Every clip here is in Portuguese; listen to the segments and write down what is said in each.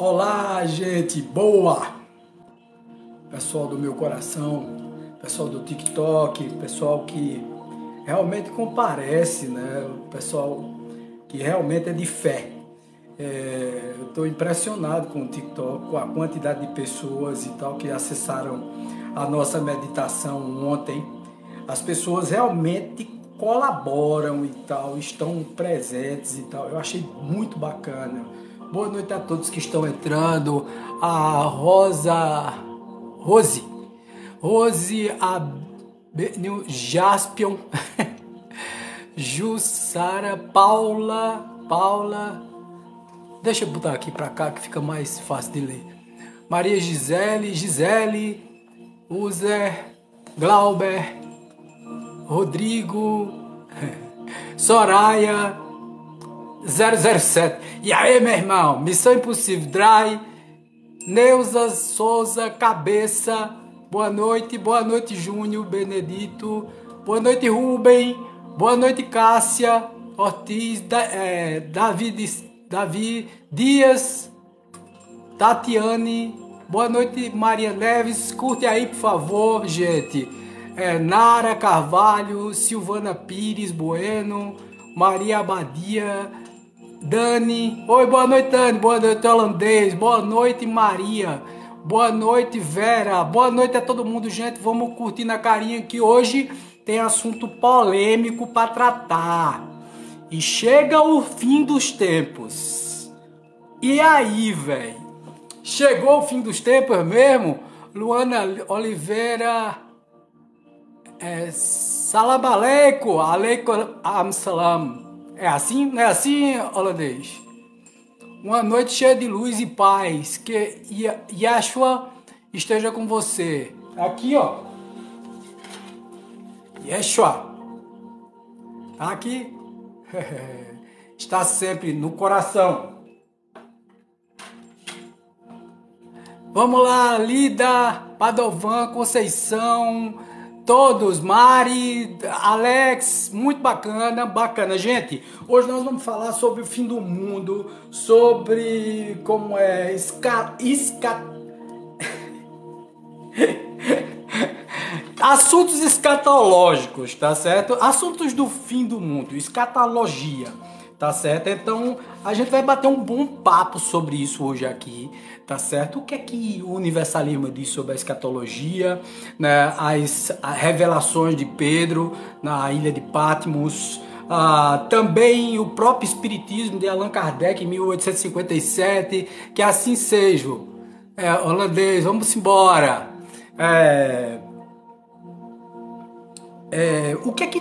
Olá, gente boa! Pessoal do meu coração, pessoal do TikTok, pessoal que realmente comparece, né? O pessoal que realmente é de fé. Eu estou impressionado com o TikTok, com a quantidade de pessoas e tal que acessaram a nossa meditação ontem. As pessoas realmente colaboram e tal, estão presentes e tal. Eu achei muito bacana. Boa noite a todos que estão entrando. A Rose Abenil Jaspion, Jussara, Paula. Deixa eu botar aqui para cá que fica mais fácil de ler. Maria Gisele, Uzer, Glauber, Rodrigo, Soraya, 007. E aí, meu irmão? Missão Impossível, Dry, Neuza Souza, Cabeça. Boa noite, Júnior, Benedito. Boa noite, Rubem. Boa noite, Cássia Ortiz, Davi Dias, Tatiane. Boa noite, Maria Neves. Curte aí, por favor, gente. Nara Carvalho, Silvana Pires Bueno, Maria Abadia, Dani. Oi, boa noite, Dani. Boa noite, Holandês. Boa noite, Maria. Boa noite, Vera. Boa noite a todo mundo, gente. Vamos curtir na carinha que hoje tem assunto polêmico para tratar. E chega o fim dos tempos. E aí, velho? Chegou o fim dos tempos mesmo? Luana Oliveira. Salam aleikum. Aleikum salam. É assim? Não é assim, holandês? Uma noite cheia de luz e paz. Que Yeshua esteja com você. Aqui, ó. Yeshua. Tá aqui. Está sempre no coração. Vamos lá, Lida, Padovan, Conceição, todos, Mari, Alex, muito bacana. Gente, hoje nós vamos falar sobre o fim do mundo, sobre como é assuntos escatológicos, tá certo? Assuntos do fim do mundo, escatologia, tá certo? Então, a gente vai bater um bom papo sobre isso hoje aqui, tá certo? O que é que o universalismo diz sobre a escatologia, né? As revelações de Pedro na ilha de Patmos, também o próprio espiritismo de Allan Kardec em 1857, que assim seja. Holandês, vamos embora. O que é que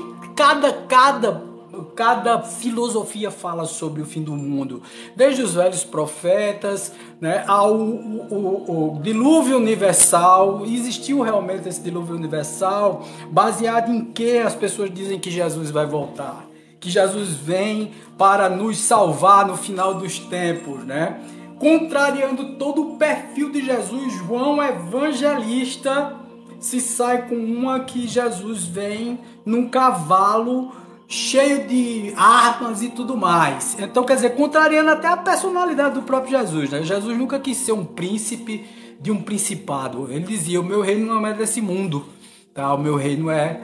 cada filosofia fala sobre o fim do mundo? Desde os velhos profetas, né, o dilúvio universal. Existiu realmente esse dilúvio universal? Baseado em que as pessoas dizem que Jesus vai voltar? Que Jesus vem para nos salvar no final dos tempos, né? Contrariando todo o perfil de Jesus, João Evangelista se sai com uma que Jesus vem num cavalo cheio de armas e tudo mais. Então, quer dizer, contrariando até a personalidade do próprio Jesus, né? Jesus nunca quis ser um príncipe de um principado. Ele dizia, o meu reino não é desse mundo, tá? O meu reino é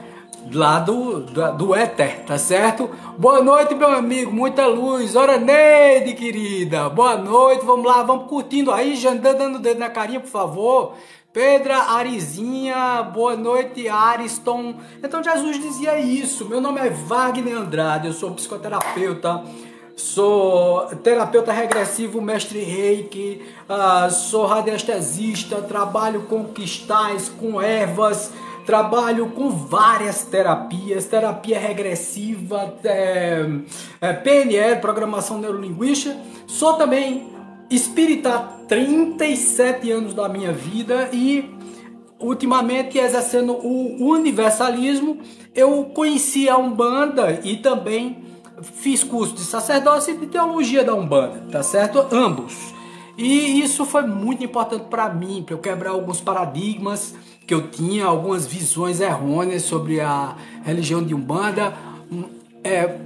lá do éter, tá certo? Boa noite, meu amigo, muita luz. Ora, Neide, querida, boa noite, vamos lá, vamos curtindo aí, já dando o dedo na carinha, por favor. Pedra Arizinha, boa noite, Ariston. Então Jesus dizia isso. Meu nome é Wagner Andrade, eu sou psicoterapeuta, sou terapeuta regressivo, mestre Reiki, sou radiestesista, trabalho com cristais, com ervas, trabalho com várias terapias, terapia regressiva, PNL, programação neurolinguística. Sou também espírita há 37 anos da minha vida e ultimamente exercendo o universalismo. Eu conheci a Umbanda e também fiz curso de sacerdócio e de teologia da Umbanda, tá certo? Ambos. E isso foi muito importante para mim, para eu quebrar alguns paradigmas que eu tinha, algumas visões errôneas sobre a religião de Umbanda.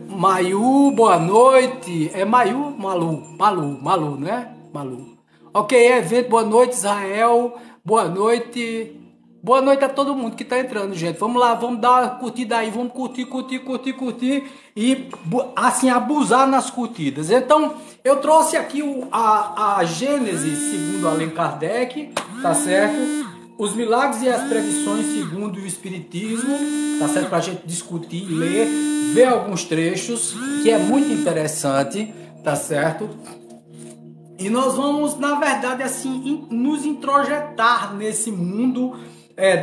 Mayu, boa noite. É Mayu? Malu, né? Malu. Ok, evento, boa noite, Israel. Boa noite. Boa noite a todo mundo que tá entrando, gente. Vamos lá, vamos dar uma curtida aí, vamos curtir e assim abusar nas curtidas. Então, eu trouxe aqui a Gênesis segundo Allan Kardec, tá certo? Os milagres e as previsões segundo o Espiritismo, tá certo? Pra gente discutir, ler, ver alguns trechos, que é muito interessante, tá certo? E nós vamos, na verdade, assim, nos introjetar nesse mundo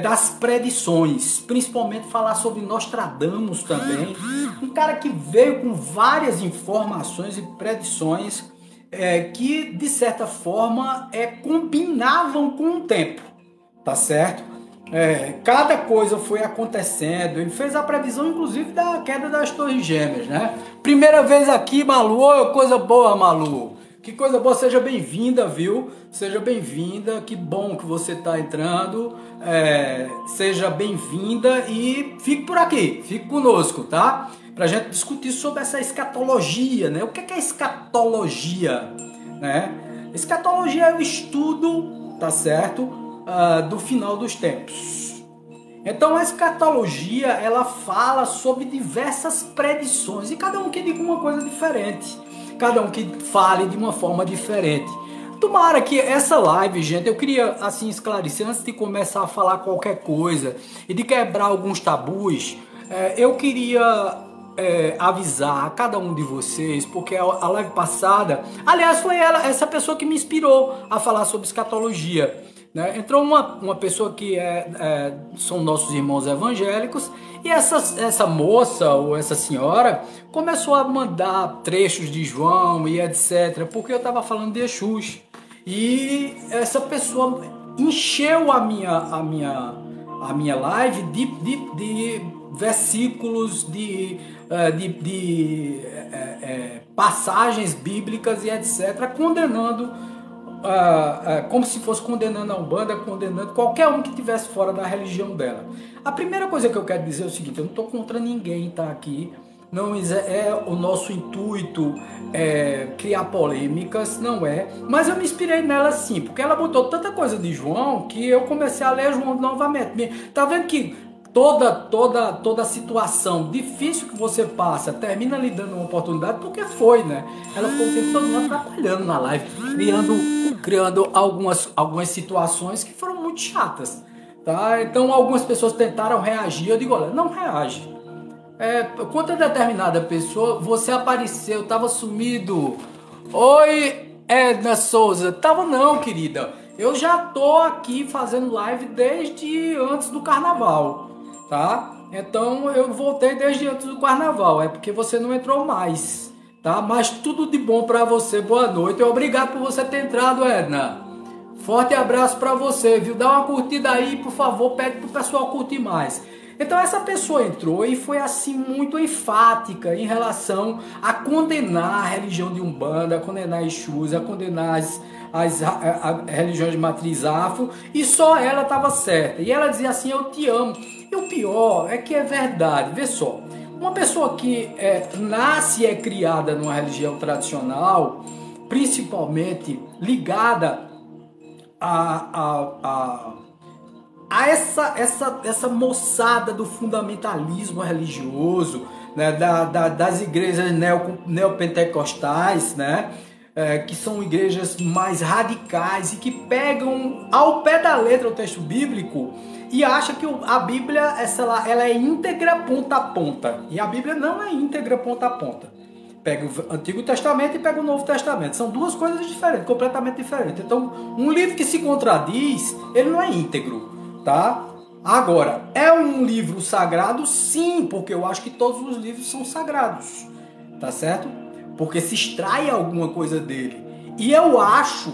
das predições, principalmente falar sobre Nostradamus também, um cara que veio com várias informações e predições que, de certa forma, combinavam com o tempo, tá certo? Cada coisa foi acontecendo, ele fez a previsão, inclusive, da queda das Torres Gêmeas, né? Primeira vez aqui, Malu, ô, coisa boa, Malu. Que coisa boa, seja bem-vinda, viu? Seja bem-vinda, que bom que você está entrando. Seja bem-vinda e fique por aqui, fique conosco, tá? Pra gente discutir sobre essa escatologia, né? O que é escatologia, né? Escatologia é o estudo, tá certo? Do final dos tempos. Então a escatologia, ela fala sobre diversas predições e cada um que diga uma coisa diferente. Cada um que fale de uma forma diferente. Tomara que essa live, gente, eu queria assim esclarecer antes de começar a falar qualquer coisa e de quebrar alguns tabus. Eu queria avisar a cada um de vocês, porque a live passada, aliás, foi essa pessoa que me inspirou a falar sobre escatologia. Né? Entrou uma pessoa que são nossos irmãos evangélicos e essa moça ou essa senhora começou a mandar trechos de João e etc, porque eu estava falando de Exus e essa pessoa encheu a minha live de versículos, de passagens bíblicas e etc, condenando como se fosse condenando a Umbanda, condenando qualquer um que estivesse fora da religião dela. A primeira coisa que eu quero dizer é o seguinte: eu não estou contra ninguém, tá aqui. Não é o nosso intuito criar polêmicas, não é. Mas eu me inspirei nela sim, porque ela botou tanta coisa de João que eu comecei a ler João novamente. Tá vendo que toda situação difícil que você passa termina lhe dando uma oportunidade, porque foi, né? Ela ficou o tempo todo atrapalhando na live, criando algumas situações que foram muito chatas, tá? Então algumas pessoas tentaram reagir, eu digo, olha, não reage. Quanto a determinada pessoa, você apareceu, tava sumido. Oi, Edna Souza. Tava não, querida. Eu já tô aqui fazendo live desde antes do carnaval, tá? Então eu voltei desde antes do carnaval, é porque você não entrou mais, tá? Mas tudo de bom pra você, boa noite. Obrigado por você ter entrado, Edna. Forte abraço pra você, viu? Dá uma curtida aí, por favor, pede pro pessoal curtir mais. Então essa pessoa entrou e foi assim muito enfática em relação a condenar a religião de Umbanda, a condenar Exus, a condenar as religiões de matriz afro, e só ela estava certa. E ela dizia assim, eu te amo. E o pior é que é verdade, vê só. Uma pessoa que nasce e é criada numa religião tradicional, principalmente ligada a essa moçada do fundamentalismo religioso, né, das igrejas neopentecostais, né, que são igrejas mais radicais e que pegam ao pé da letra o texto bíblico e acha que a Bíblia ela é íntegra ponta a ponta. E a Bíblia não é íntegra ponta a ponta. Pega o Antigo Testamento e pega o Novo Testamento. São duas coisas diferentes, completamente diferentes. Então, um livro que se contradiz, ele não é íntegro. Tá? Agora, é um livro sagrado? Sim, porque eu acho que todos os livros são sagrados, tá certo? Porque se extrai alguma coisa dele. E eu acho,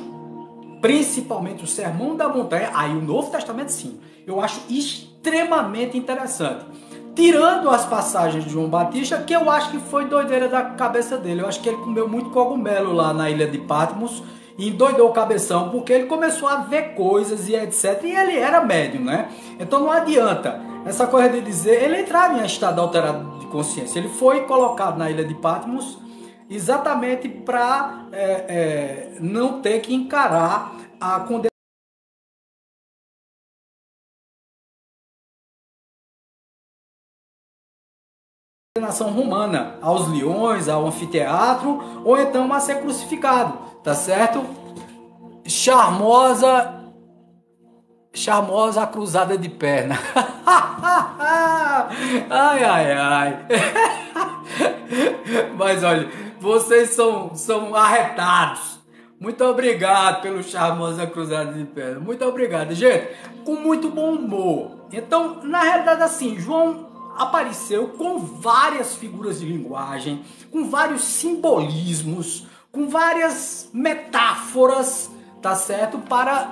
principalmente o Sermão da Montanha, aí o Novo Testamento sim, eu acho extremamente interessante. Tirando as passagens de João Batista, que eu acho que foi doideira da cabeça dele. Eu acho que ele comeu muito cogumelo lá na ilha de Patmos, e endoidou o cabeção, porque ele começou a ver coisas e etc. E ele era médium, né? Então não adianta essa coisa de dizer, ele entrava em estado alterado de consciência. Ele foi colocado na ilha de Patmos exatamente para não ter que encarar a condenação romana aos leões, ao anfiteatro, ou então a ser crucificado, tá certo? Charmosa a cruzada de perna. Ai, ai, ai. Mas olha, vocês são arretados. Muito obrigado pelo charmosa cruzada de perna. Muito obrigado, gente. Com muito bom humor. Então, na realidade, assim, João apareceu com várias figuras de linguagem, com vários simbolismos, com várias metáforas, tá certo? Para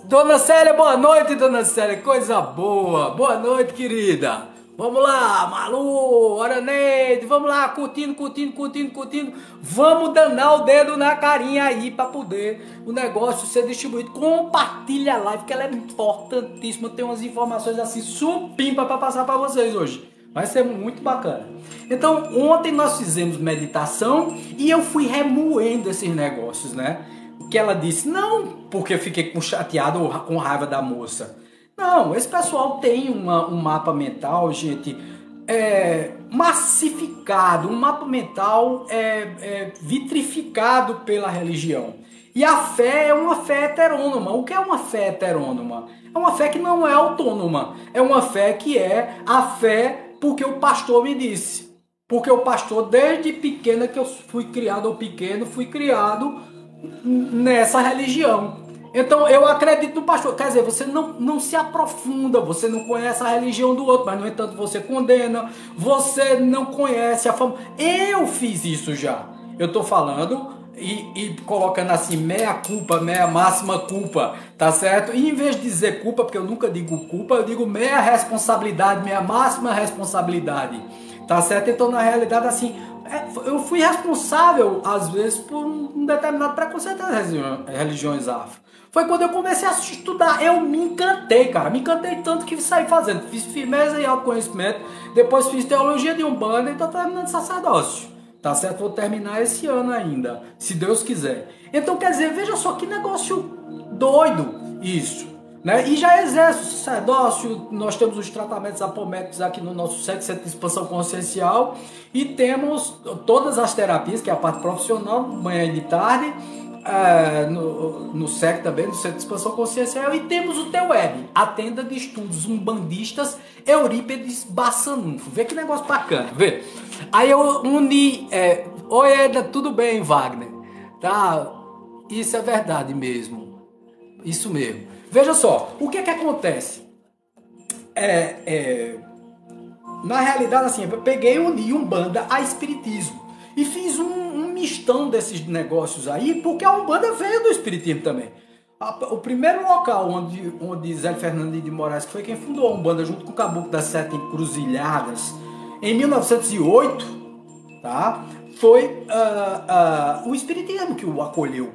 Dona Célia, boa noite, Dona Célia, coisa boa. Boa noite, querida. Vamos lá, Malu, Araneide, vamos lá, curtindo. Vamos danar o dedo na carinha aí para poder o negócio ser distribuído. Compartilha a live, que ela é importantíssima. Tem umas informações assim supimpa para passar para vocês hoje. Vai ser muito bacana. Então, ontem nós fizemos meditação e eu fui remoendo esses negócios, né? Que ela disse, não porque eu fiquei chateado ou com raiva da moça. Não, esse pessoal tem um mapa mental, gente, massificado, um mapa mental vitrificado pela religião. E a fé é uma fé heterônoma. O que é uma fé heterônoma? É uma fé que não é autônoma. É uma fé que é a fé porque o pastor me disse. Porque o pastor, desde pequena que eu fui criado, ou pequeno, fui criado nessa religião. Então eu acredito no pastor. Quer dizer, você não se aprofunda, você não conhece a religião do outro, mas no entanto você condena, você não conhece a fama. Eu fiz isso já. Eu tô falando e colocando assim, meia culpa, meia máxima culpa, tá certo? E em vez de dizer culpa, porque eu nunca digo culpa, eu digo meia responsabilidade, meia máxima responsabilidade, tá certo? Então na realidade assim, eu fui responsável, às vezes, por um determinado preconceito das religiões afro. Foi quando eu comecei a estudar. Eu me encantei, cara. Me encantei tanto que saí fazendo. Fiz firmeza e autoconhecimento. Depois fiz teologia de Umbanda e estou terminando sacerdócio. Tá certo? Vou terminar esse ano ainda, se Deus quiser. Então, quer dizer, veja só que negócio doido isso. Né? E já exerce o sacerdócio, nós temos os tratamentos apométricos aqui no nosso centro de expansão consciencial e temos todas as terapias, que é a parte profissional, manhã e de tarde, no SEC também, no Centro de Expansão Consciencial, e temos o TEUEB, a Tenda de Estudos Umbandistas Eurípedes Bassanufo. Vê que negócio bacana, vê. Aí eu uni... Oi, Eda, tudo bem, Wagner? Tá, isso é verdade mesmo. Isso mesmo. Veja só, o que é que acontece? Na realidade, assim, eu peguei e uni Umbanda a Espiritismo. E fiz um mistão desses negócios aí, porque a Umbanda veio do Espiritismo também. O primeiro local onde Zé Fernando de Moraes, que foi quem fundou a Umbanda, junto com o Caboclo das Sete Encruzilhadas, em 1908, tá? Foi o Espiritismo que o acolheu,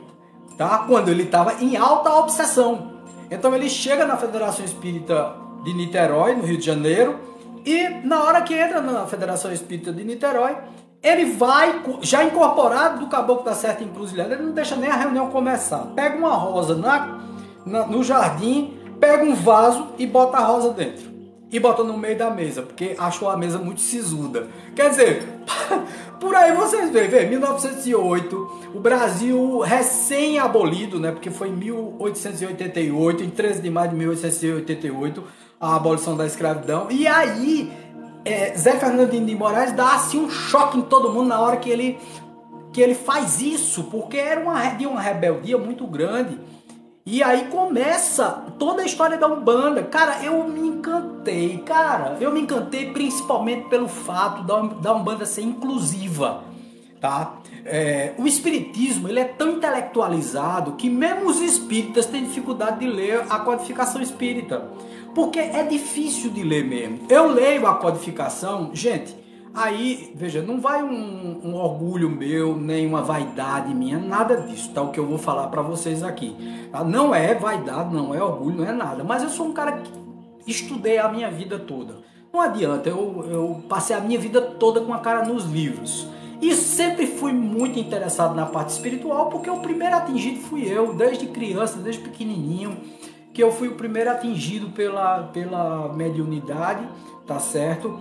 tá? Quando ele estava em alta obsessão. Então ele chega na Federação Espírita de Niterói, no Rio de Janeiro, e na hora que entra na Federação Espírita de Niterói, ele vai, já incorporado do Caboclo da Sete Encruzilhada, ele não deixa nem a reunião começar. Pega uma rosa no jardim, pega um vaso e bota a rosa dentro. E bota no meio da mesa, porque achou a mesa muito sisuda. Quer dizer, por aí vocês veem, 1908, o Brasil recém-abolido, né? Porque foi em 1888, em 13 de maio de 1888, a abolição da escravidão. E aí, Zé Fernandinho de Moraes dá assim um choque em todo mundo na hora que ele faz isso, porque era uma rebeldia muito grande. E aí começa toda a história da Umbanda. Cara, eu me encantei, principalmente pelo fato da Umbanda ser inclusiva, tá? O espiritismo, ele é tão intelectualizado que mesmo os espíritas têm dificuldade de ler a codificação espírita, porque é difícil de ler mesmo. Eu leio a codificação, gente, aí, veja, não vai um orgulho meu, nem uma vaidade minha, nada disso, tá? O que eu vou falar para vocês aqui, tá? Não é vaidade, não é orgulho, não é nada, mas eu sou um cara que estudei a minha vida toda. Não adianta, eu passei a minha vida toda com a cara nos livros. E sempre fui muito interessado na parte espiritual, porque o primeiro atingido fui eu, desde criança, desde pequenininho, que eu fui o primeiro atingido pela mediunidade, tá certo?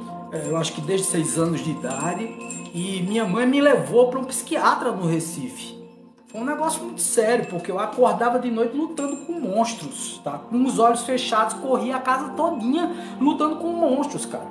Eu acho que desde 6 anos de idade, e minha mãe me levou para um psiquiatra no Recife. Foi um negócio muito sério, porque eu acordava de noite lutando com monstros, tá? Com os olhos fechados, corria a casa todinha lutando com monstros, cara.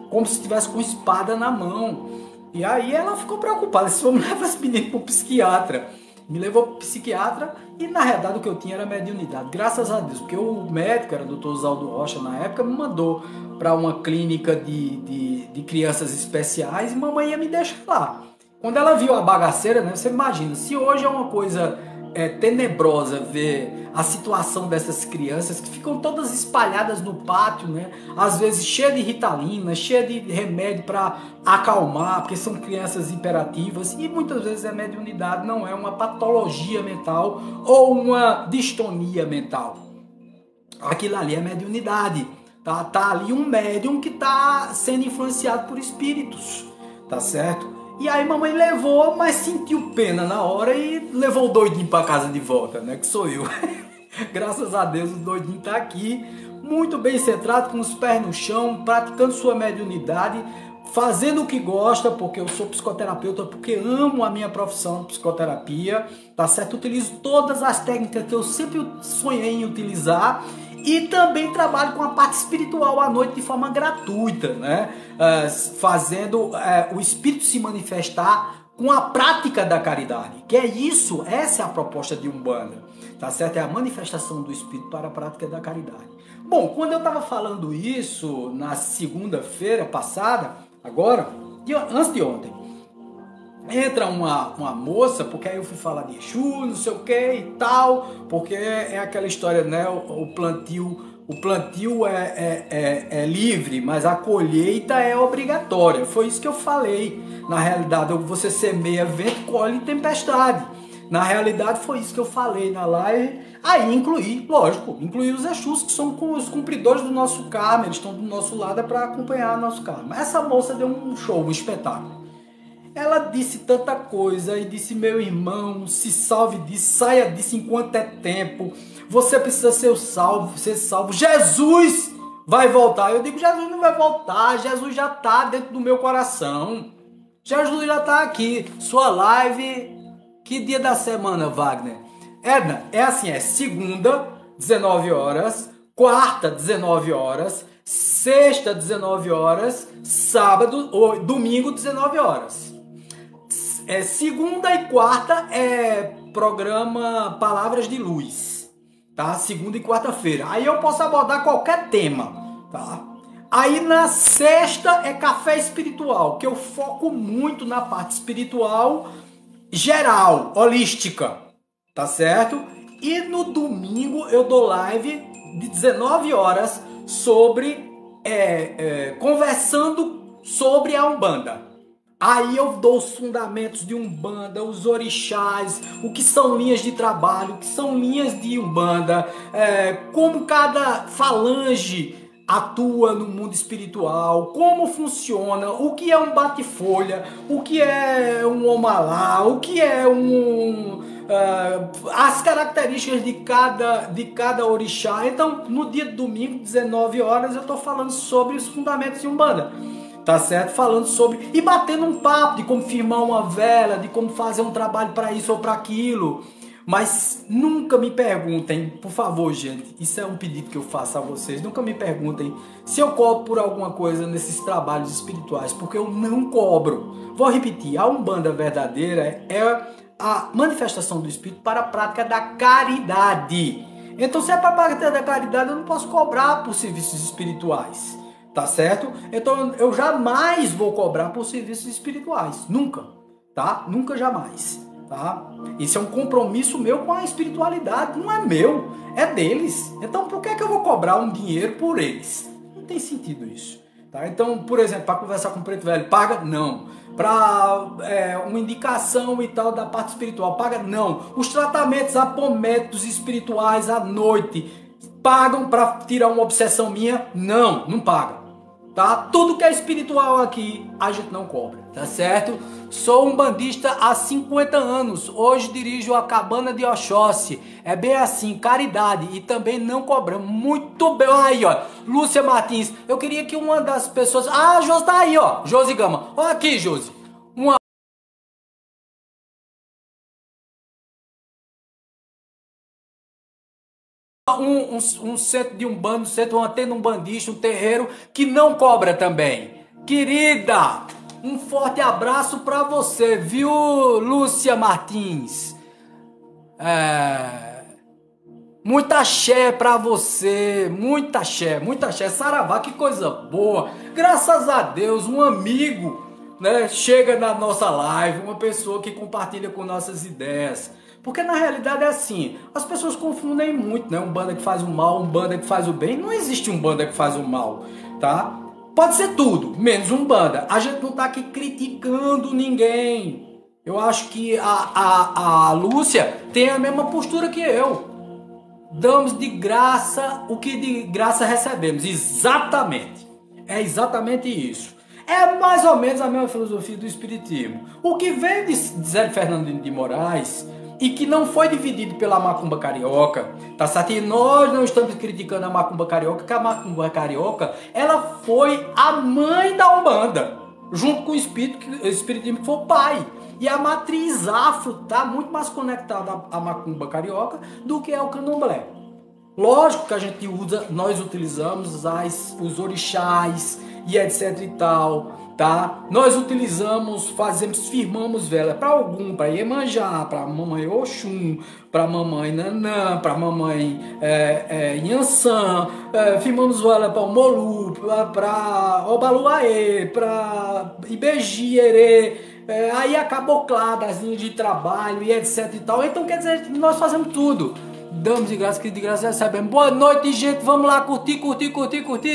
Como se estivesse com espada na mão. E aí ela ficou preocupada, se vamos levar esse menino para o psiquiatra. Me levou para o psiquiatra e na realidade o que eu tinha era mediunidade. Graças a Deus, porque o médico, era o Dr. Oswaldo Rocha na época, me mandou para uma clínica de crianças especiais e mamãe ia me deixar lá. Quando ela viu a bagaceira, né, você imagina, se hoje é uma coisa tenebrosa ver a situação dessas crianças que ficam todas espalhadas no pátio, né? Às vezes cheia de ritalina, cheia de remédio para acalmar, porque são crianças hiperativas e muitas vezes a mediunidade não é uma patologia mental ou uma distonia mental. Aquilo ali é mediunidade, tá? Tá ali um médium que tá sendo influenciado por espíritos, tá certo? E aí mamãe levou, mas sentiu pena na hora e levou o doidinho para casa de volta, né? Que sou eu. Graças a Deus o doidinho tá aqui, muito bem centrado, com os pés no chão, praticando sua mediunidade, fazendo o que gosta, porque eu sou psicoterapeuta, porque amo a minha profissão de psicoterapia, tá certo? Utilizo todas as técnicas que eu sempre sonhei em utilizar. E também trabalho com a parte espiritual à noite de forma gratuita, né? Fazendo o espírito se manifestar com a prática da caridade. Que é isso, essa é a proposta de Umbanda, tá certo? É a manifestação do espírito para a prática da caridade. Bom, quando eu estava falando isso na segunda-feira passada, agora, antes de ontem, entra uma moça, porque aí eu fui falar de Exu, não sei o que e tal, porque é aquela história, né? O plantio é livre, mas a colheita é obrigatória. Foi isso que eu falei. Na realidade, você semeia vento, colhe tempestade. Na realidade, foi isso que eu falei na live. Aí incluí os Exus, que são os cumpridores do nosso karma, eles estão do nosso lado para acompanhar o nosso karma. Essa moça deu um show, um espetáculo. Ela disse tanta coisa e disse: meu irmão, se salve disso, saia disso enquanto é tempo. Você precisa ser salvo. Jesus vai voltar. Eu digo: Jesus não vai voltar. Jesus já está dentro do meu coração. Jesus já está aqui. Sua live, que dia da semana, Wagner? Edna, é assim, é segunda, 19 horas, quarta, 19 horas, sexta, 19 horas, sábado ou domingo, 19 horas. Segunda e quarta é programa Palavras de Luz, tá? Segunda e quarta-feira. Aí eu posso abordar qualquer tema, tá? Aí na sexta é Café Espiritual, que eu foco muito na parte espiritual geral, holística, tá certo? E no domingo eu dou live de 19 horas sobre conversando sobre a Umbanda. Aí eu dou os fundamentos de Umbanda, os orixás, o que são linhas de trabalho, o que são linhas de Umbanda, como cada falange atua no mundo espiritual, como funciona, o que é um bate-folha, o que é um omalá, o que é as características de cada orixá. Então, no dia de domingo, 19 horas, eu estou falando sobre os fundamentos de Umbanda. Tá certo? Falando sobre e batendo um papo de como firmar uma vela, de como fazer um trabalho para isso ou para aquilo. Mas nunca me perguntem, por favor, gente, isso é um pedido que eu faço a vocês, nunca me perguntem se eu cobro por alguma coisa nesses trabalhos espirituais, porque eu não cobro. Vou repetir, a Umbanda verdadeira é a manifestação do espírito para a prática da caridade. Então, se é para a prática da caridade, eu não posso cobrar por serviços espirituais. Tá certo? Então eu jamais vou cobrar por serviços espirituais. Nunca. Tá? Nunca, jamais. Tá? Isso é um compromisso meu com a espiritualidade. Não é meu, é deles. Então por que eu vou cobrar um dinheiro por eles? Não tem sentido isso. Tá? Então, por exemplo, para conversar com o Preto Velho, paga? Não. Para uma indicação e tal da parte espiritual, paga? Não. Os tratamentos apométricos espirituais à noite, pagam para tirar uma obsessão minha? Não, não pagam. tá? Tudo que é espiritual aqui, a gente não cobra, tá certo? Sou um bandista há 50 anos, hoje dirijo a Cabana de Oxóssi, é bem assim, caridade, e também não cobramos, muito bem, aí ó, Lúcia Martins, eu queria que uma das pessoas, a Josi tá aí ó, Josi Gama, ó aqui Josi, um centro de umbanda, um centro, uma tenda umbandista, um terreiro que não cobra também. Querida, um forte abraço pra você, viu, Lúcia Martins? Muita axé pra você, muita axé. Saravá, que coisa boa. Graças a Deus, um amigo, né, chega na nossa live, uma pessoa que compartilha com nossas ideias. Porque na realidade é assim, as pessoas confundem muito, né? Um banda que faz o mal, um banda que faz o bem. Não existe um banda que faz o mal, tá? Pode ser tudo, menos um banda. A gente não tá aqui criticando ninguém. Eu acho que a Lúcia tem a mesma postura que eu. Damos de graça o que de graça recebemos. Exatamente. É exatamente isso. É mais ou menos a mesma filosofia do Espiritismo. O que vem de Zé Fernando de Moraes e que não foi dividido pela macumba carioca, tá certo? E nós não estamos criticando a macumba carioca, que a macumba carioca, ela foi a mãe da Umbanda, junto com o espírito, que o espiritismo foi o pai. E a matriz afro está muito mais conectada à macumba carioca do que ao candomblé. Lógico que a gente usa, nós utilizamos os orixás e etc e tal, tá? Nós utilizamos, firmamos vela para algum, para Iemanjá, para mamãe Oxum, para mamãe Nanã, para mamãe Inhansã, firmamos vela para o Molu, para Obaluaê, para Ibejierê, aí a caboclada, as linhas de trabalho e etc e tal. Então quer dizer, nós fazemos tudo. Damos de graça, que de graça recebemos. Boa noite, gente. Vamos lá curtir,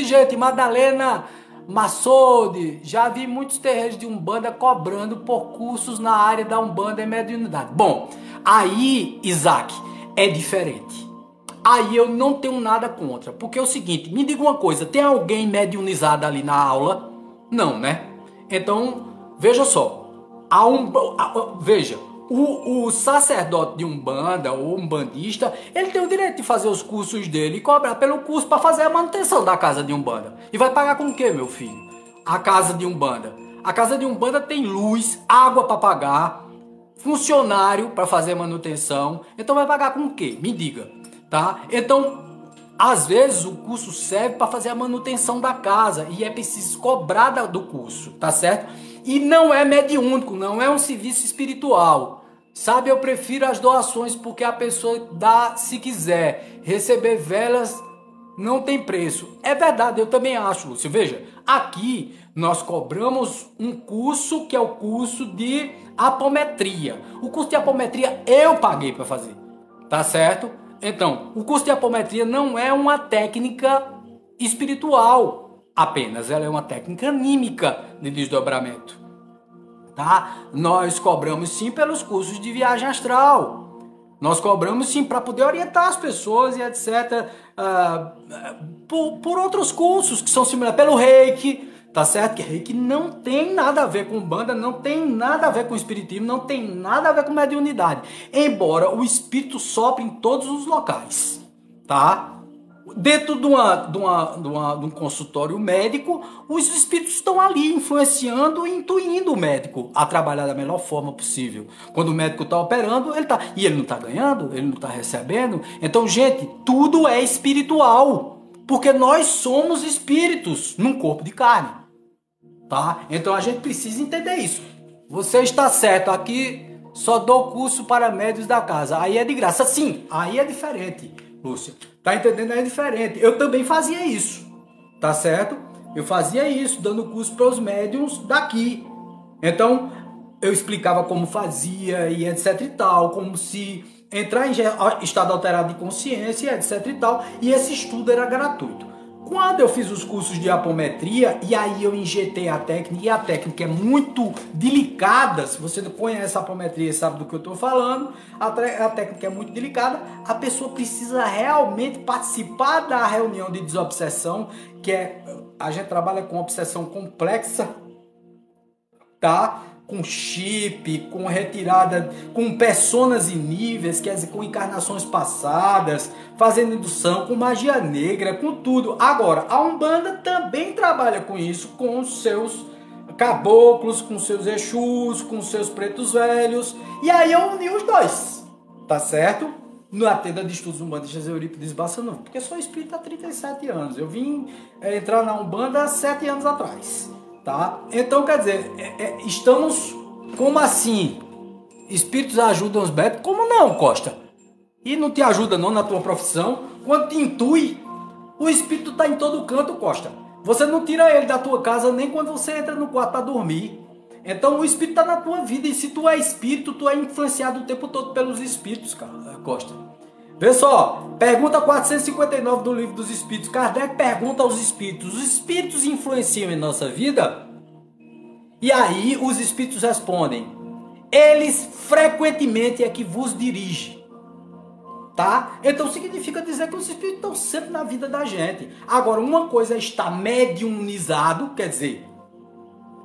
gente. Madalena Massode. Já vi muitos terreiros de Umbanda cobrando por cursos na área da Umbanda e mediunidade. Bom, aí, Isaac, é diferente. Aí eu não tenho nada contra. Porque é o seguinte, me diga uma coisa, tem alguém mediunizado ali na aula? Não, né? Então, veja só. Veja, o sacerdote de Umbanda ou umbandista, ele tem o direito de fazer os cursos dele e cobrar pelo curso para fazer a manutenção da casa de Umbanda. E vai pagar com o quê, meu filho? A casa de Umbanda. A casa de Umbanda tem luz, água para pagar, funcionário para fazer manutenção. Então vai pagar com o quê? Me diga, tá? Então, às vezes o curso serve para fazer a manutenção da casa e é preciso cobrar do curso, tá certo? E não é mediúnico, não é um serviço espiritual. Sabe, eu prefiro as doações porque a pessoa dá se quiser. Receber velas não tem preço. É verdade, eu também acho, Lúcio. Veja, aqui nós cobramos um curso que é o curso de apometria. O curso de apometria eu paguei para fazer, tá certo? Então, o curso de apometria não é uma técnica espiritual apenas, ela é uma técnica anímica de desdobramento, tá? Nós cobramos sim pelos cursos de viagem astral, nós cobramos sim para poder orientar as pessoas e etc, por outros cursos que são similares, pelo Reiki, tá certo? Que Reiki não tem nada a ver com Umbanda, não tem nada a ver com espiritismo, não tem nada a ver com mediunidade, embora o espírito sopre em todos os locais, tá? Dentro de um consultório médico, os espíritos estão ali influenciando e intuindo o médico a trabalhar da melhor forma possível. Quando o médico está operando, ele não está ganhando, ele não está recebendo. Então, gente, tudo é espiritual, porque nós somos espíritos num corpo de carne, tá? Então a gente precisa entender isso. Você está certo, aqui só dou curso para médios da casa, aí é de graça. Sim, aí é diferente, Lúcia. Tá entendendo? É diferente. Eu também fazia isso, tá certo? Eu fazia isso, dando curso para os médiums daqui. Então, eu explicava como fazia e etc e tal, como se entrar em estado alterado de consciência, etc e tal. E esse estudo era gratuito. Quando eu fiz os cursos de apometria, e aí eu injetei a técnica, e a técnica é muito delicada, se você não conhece a apometria e sabe do que eu estou falando, a técnica é muito delicada, a pessoa precisa realmente participar da reunião de desobsessão, que é a gente trabalha com obsessão complexa, tá? Com chip, com retirada, com personas e níveis, quer dizer, com encarnações passadas, fazendo indução, com magia negra, com tudo. Agora, a Umbanda também trabalha com isso, com os seus caboclos, com seus exus, com seus pretos velhos, e aí eu uni os dois, tá certo? Na tenda de estudos umbandistas Eurípides Bassanufo, porque sou espírita há 37 anos, eu vim entrar na Umbanda há 7 anos atrás. Tá? Então, quer dizer, estamos, como assim? Espíritos ajudam os betos? Como não, Costa? E não te ajuda não na tua profissão? Quando te intui, o espírito está em todo canto, Costa. Você não tira ele da tua casa nem quando você entra no quarto para dormir. Então o espírito está na tua vida, e se tu é espírito, tu é influenciado o tempo todo pelos espíritos, cara, Costa. Vê só, pergunta 459 do Livro dos Espíritos. Kardec pergunta aos espíritos: os espíritos influenciam em nossa vida? E aí os espíritos respondem: eles frequentemente é que vos dirigem. Tá? Então significa dizer que os espíritos estão sempre na vida da gente. Agora, uma coisa é estar mediunizado, quer dizer,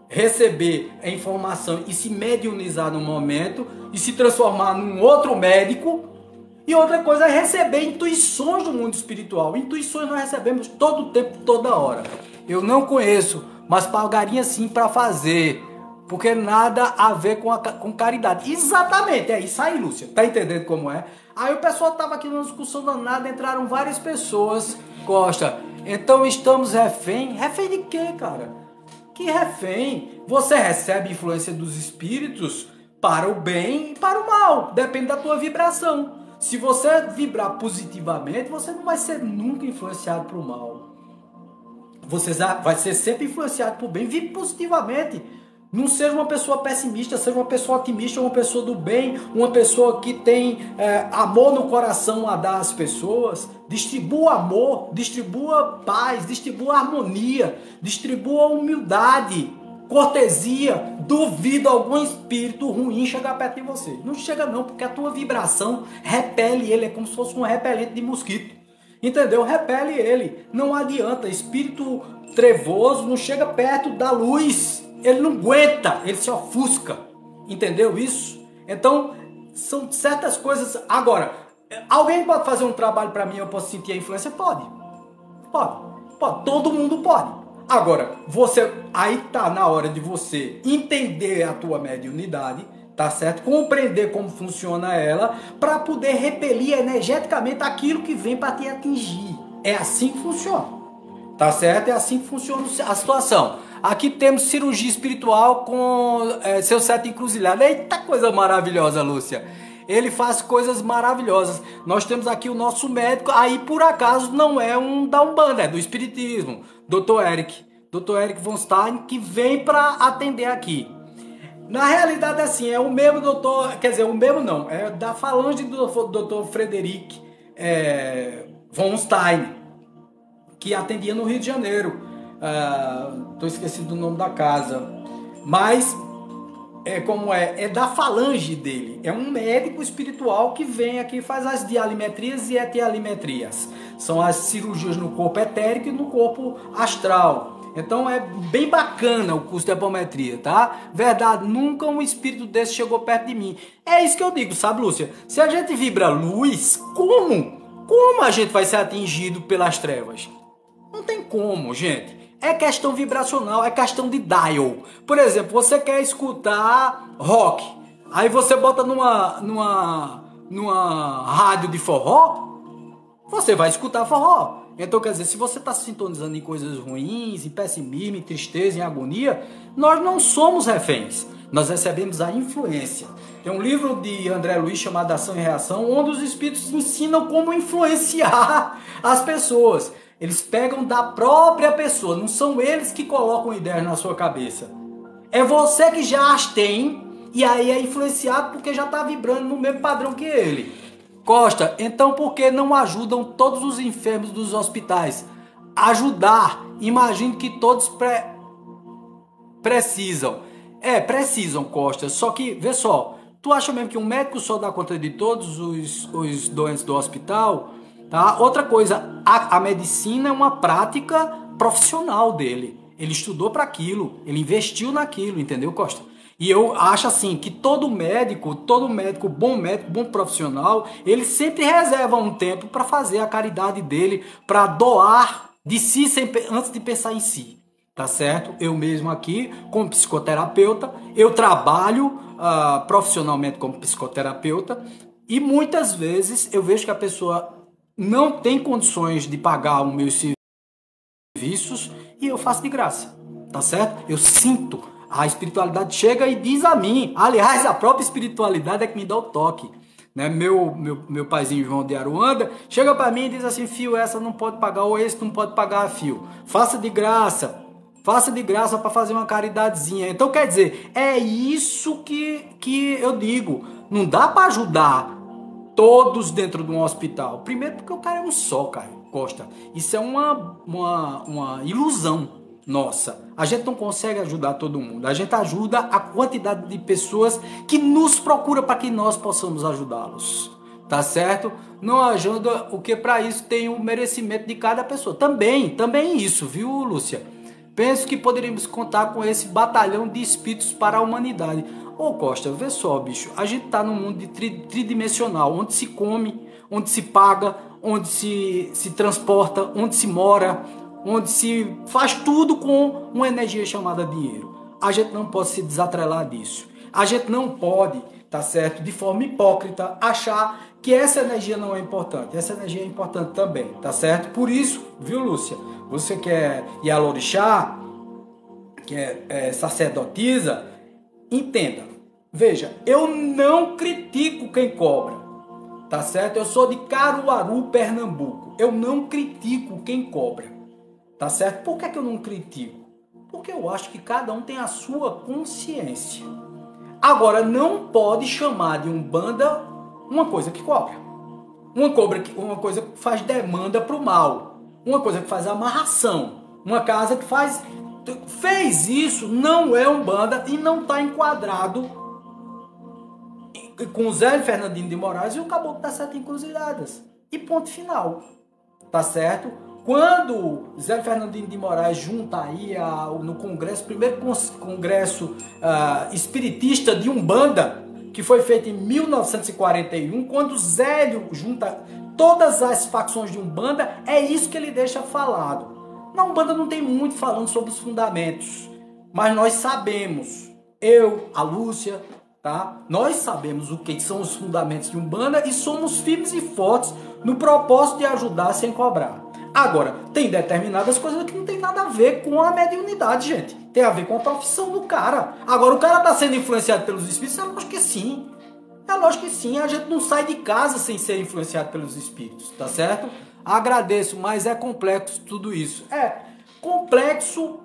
receber a informação e se mediunizar no momento e se transformar num outro médico. E outra coisa é receber intuições do mundo espiritual. Intuições nós recebemos todo o tempo, toda hora. Eu não conheço, mas pagaria sim para fazer. Porque nada a ver com caridade. Exatamente, é isso aí, Lúcia. Tá entendendo como é? Aí o pessoal tava aqui numa discussão danada, entraram várias pessoas. Costa, então estamos refém? Refém de quê, cara? Que refém? Você recebe influência dos espíritos para o bem e para o mal. Depende da tua vibração. Se você vibrar positivamente, você não vai ser nunca influenciado para o mal. Você vai ser sempre influenciado para o bem. Vive positivamente. Não seja uma pessoa pessimista, seja uma pessoa otimista, uma pessoa do bem, uma pessoa que tem amor no coração a dar às pessoas. Distribua amor, distribua paz, distribua harmonia, distribua humildade, cortesia. Duvido algum espírito ruim chegar perto de você. Não chega não, porque a tua vibração repele ele, é como se fosse um repelente de mosquito. Entendeu? Repele ele. Não adianta, espírito trevoso não chega perto da luz. Ele não aguenta, ele se ofusca. Entendeu isso? Então, são certas coisas. Agora, alguém pode fazer um trabalho para mim, eu posso sentir a influência? Pode. Todo mundo pode. Agora, aí tá na hora de você entender a tua mediunidade, tá certo? Compreender como funciona ela, para poder repelir energeticamente aquilo que vem para te atingir. É assim que funciona, tá certo? É assim que funciona a situação. Aqui temos cirurgia espiritual com seu sete encruzilhado. Eita coisa maravilhosa, Lúcia. Ele faz coisas maravilhosas. Nós temos aqui o nosso médico, aí por acaso não é um da Umbanda, é do Espiritismo, Dr. Eric von Stein, que vem para atender aqui. Na realidade, assim, é o mesmo doutor, quer dizer, o mesmo não, é da falange do Dr. Frederic von Stein, que atendia no Rio de Janeiro. Tô esquecido do nome da casa, mas é da falange dele. É um médico espiritual que vem aqui e faz as dialimetrias e etialimetrias. São as cirurgias no corpo etérico e no corpo astral. Então é bem bacana o curso de apometria, tá? Verdade, nunca um espírito desse chegou perto de mim. É isso que eu digo, sabe, Lúcia? Se a gente vibra luz, como a gente vai ser atingido pelas trevas? Não tem como, gente. É questão vibracional, é questão de dial. Por exemplo, você quer escutar rock, aí você bota numa rádio de forró, você vai escutar forró. Então, quer dizer, se você está se sintonizando em coisas ruins, em pessimismo, em tristeza, em agonia, nós não somos reféns. Nós recebemos a influência. Tem um livro de André Luiz chamado Ação e Reação, onde os espíritos ensinam como influenciar as pessoas. Eles pegam da própria pessoa, não são eles que colocam ideias na sua cabeça. É você que já as tem e aí é influenciado porque já está vibrando no mesmo padrão que ele. Costa, então por que não ajudam todos os enfermos dos hospitais? Ajudar, imagino que todos precisam. Precisam, Costa, só que, vê só, tu acha mesmo que um médico só dá conta de todos os doentes do hospital? Tá? Outra coisa, a medicina é uma prática profissional dele. Ele estudou para aquilo, ele investiu naquilo, entendeu, Costa? E eu acho assim que todo médico, bom profissional, ele sempre reserva um tempo para fazer a caridade dele, para doar de si antes de pensar em si. Tá certo? Eu mesmo aqui, como psicoterapeuta, eu trabalho profissionalmente como psicoterapeuta e muitas vezes eu vejo que a pessoa não tem condições de pagar os meus serviços e eu faço de graça, tá certo? Eu sinto, a espiritualidade chega e diz a mim, aliás, a própria espiritualidade é que me dá o toque. Né? Meu paizinho João de Aruanda chega para mim e diz assim, Fio, essa não pode pagar, ou esse não pode pagar, Fio. Faça de graça para fazer uma caridadezinha. Então, quer dizer, é isso que eu digo. Não dá para ajudar todos dentro de um hospital. Primeiro porque o cara é um só, cara, Costa. Isso é uma ilusão nossa. A gente não consegue ajudar todo mundo. A gente ajuda a quantidade de pessoas que nos procura para que nós possamos ajudá-los. Tá certo? Não ajuda o que para isso tem o merecimento de cada pessoa. Também isso, viu, Lúcia? Penso que poderíamos contar com esse batalhão de espíritos para a humanidade. Ô Costa, vê só, bicho, a gente tá num mundo de tridimensional, onde se come, onde se paga, onde se transporta, onde se mora, onde se faz tudo com uma energia chamada dinheiro. A gente não pode se desatrelar disso. A gente não pode, tá certo, de forma hipócrita, achar que essa energia não é importante. Essa energia é importante também, tá certo? Por isso, viu, Lúcia? Você que é Yalorixá, que é sacerdotisa, entenda. Veja, eu não critico quem cobra, tá certo? Eu sou de Caruaru, Pernambuco. Eu não critico quem cobra, tá certo? Por que eu não critico? Porque eu acho que cada um tem a sua consciência. Agora, não pode chamar de umbanda uma coisa que cobra. Uma coisa que faz demanda para o mal. Uma coisa que faz amarração. Uma casa que fez isso, não é umbanda e não está enquadrado com o Zé Fernandinho de Moraes e o Caboclo das Sete Encruzilhadas. E ponto final. Tá certo? Quando Zé Fernandinho de Moraes junta aí no Congresso, primeiro Congresso Espiritista de Umbanda, que foi feito em 1941, quando Zélio junta todas as facções de Umbanda, é isso que ele deixa falado. Na Umbanda não tem muito falando sobre os fundamentos, mas nós sabemos, eu, a Lúcia, tá? Nós sabemos o que são os fundamentos de Umbanda e somos firmes e fortes no propósito de ajudar sem cobrar. Agora, tem determinadas coisas que não tem nada a ver com a mediunidade, gente. Tem a ver com a profissão do cara. Agora, o cara está sendo influenciado pelos espíritos? É lógico que sim. É lógico que sim. A gente não sai de casa sem ser influenciado pelos espíritos, tá certo? Agradeço, mas é complexo tudo isso. É complexo,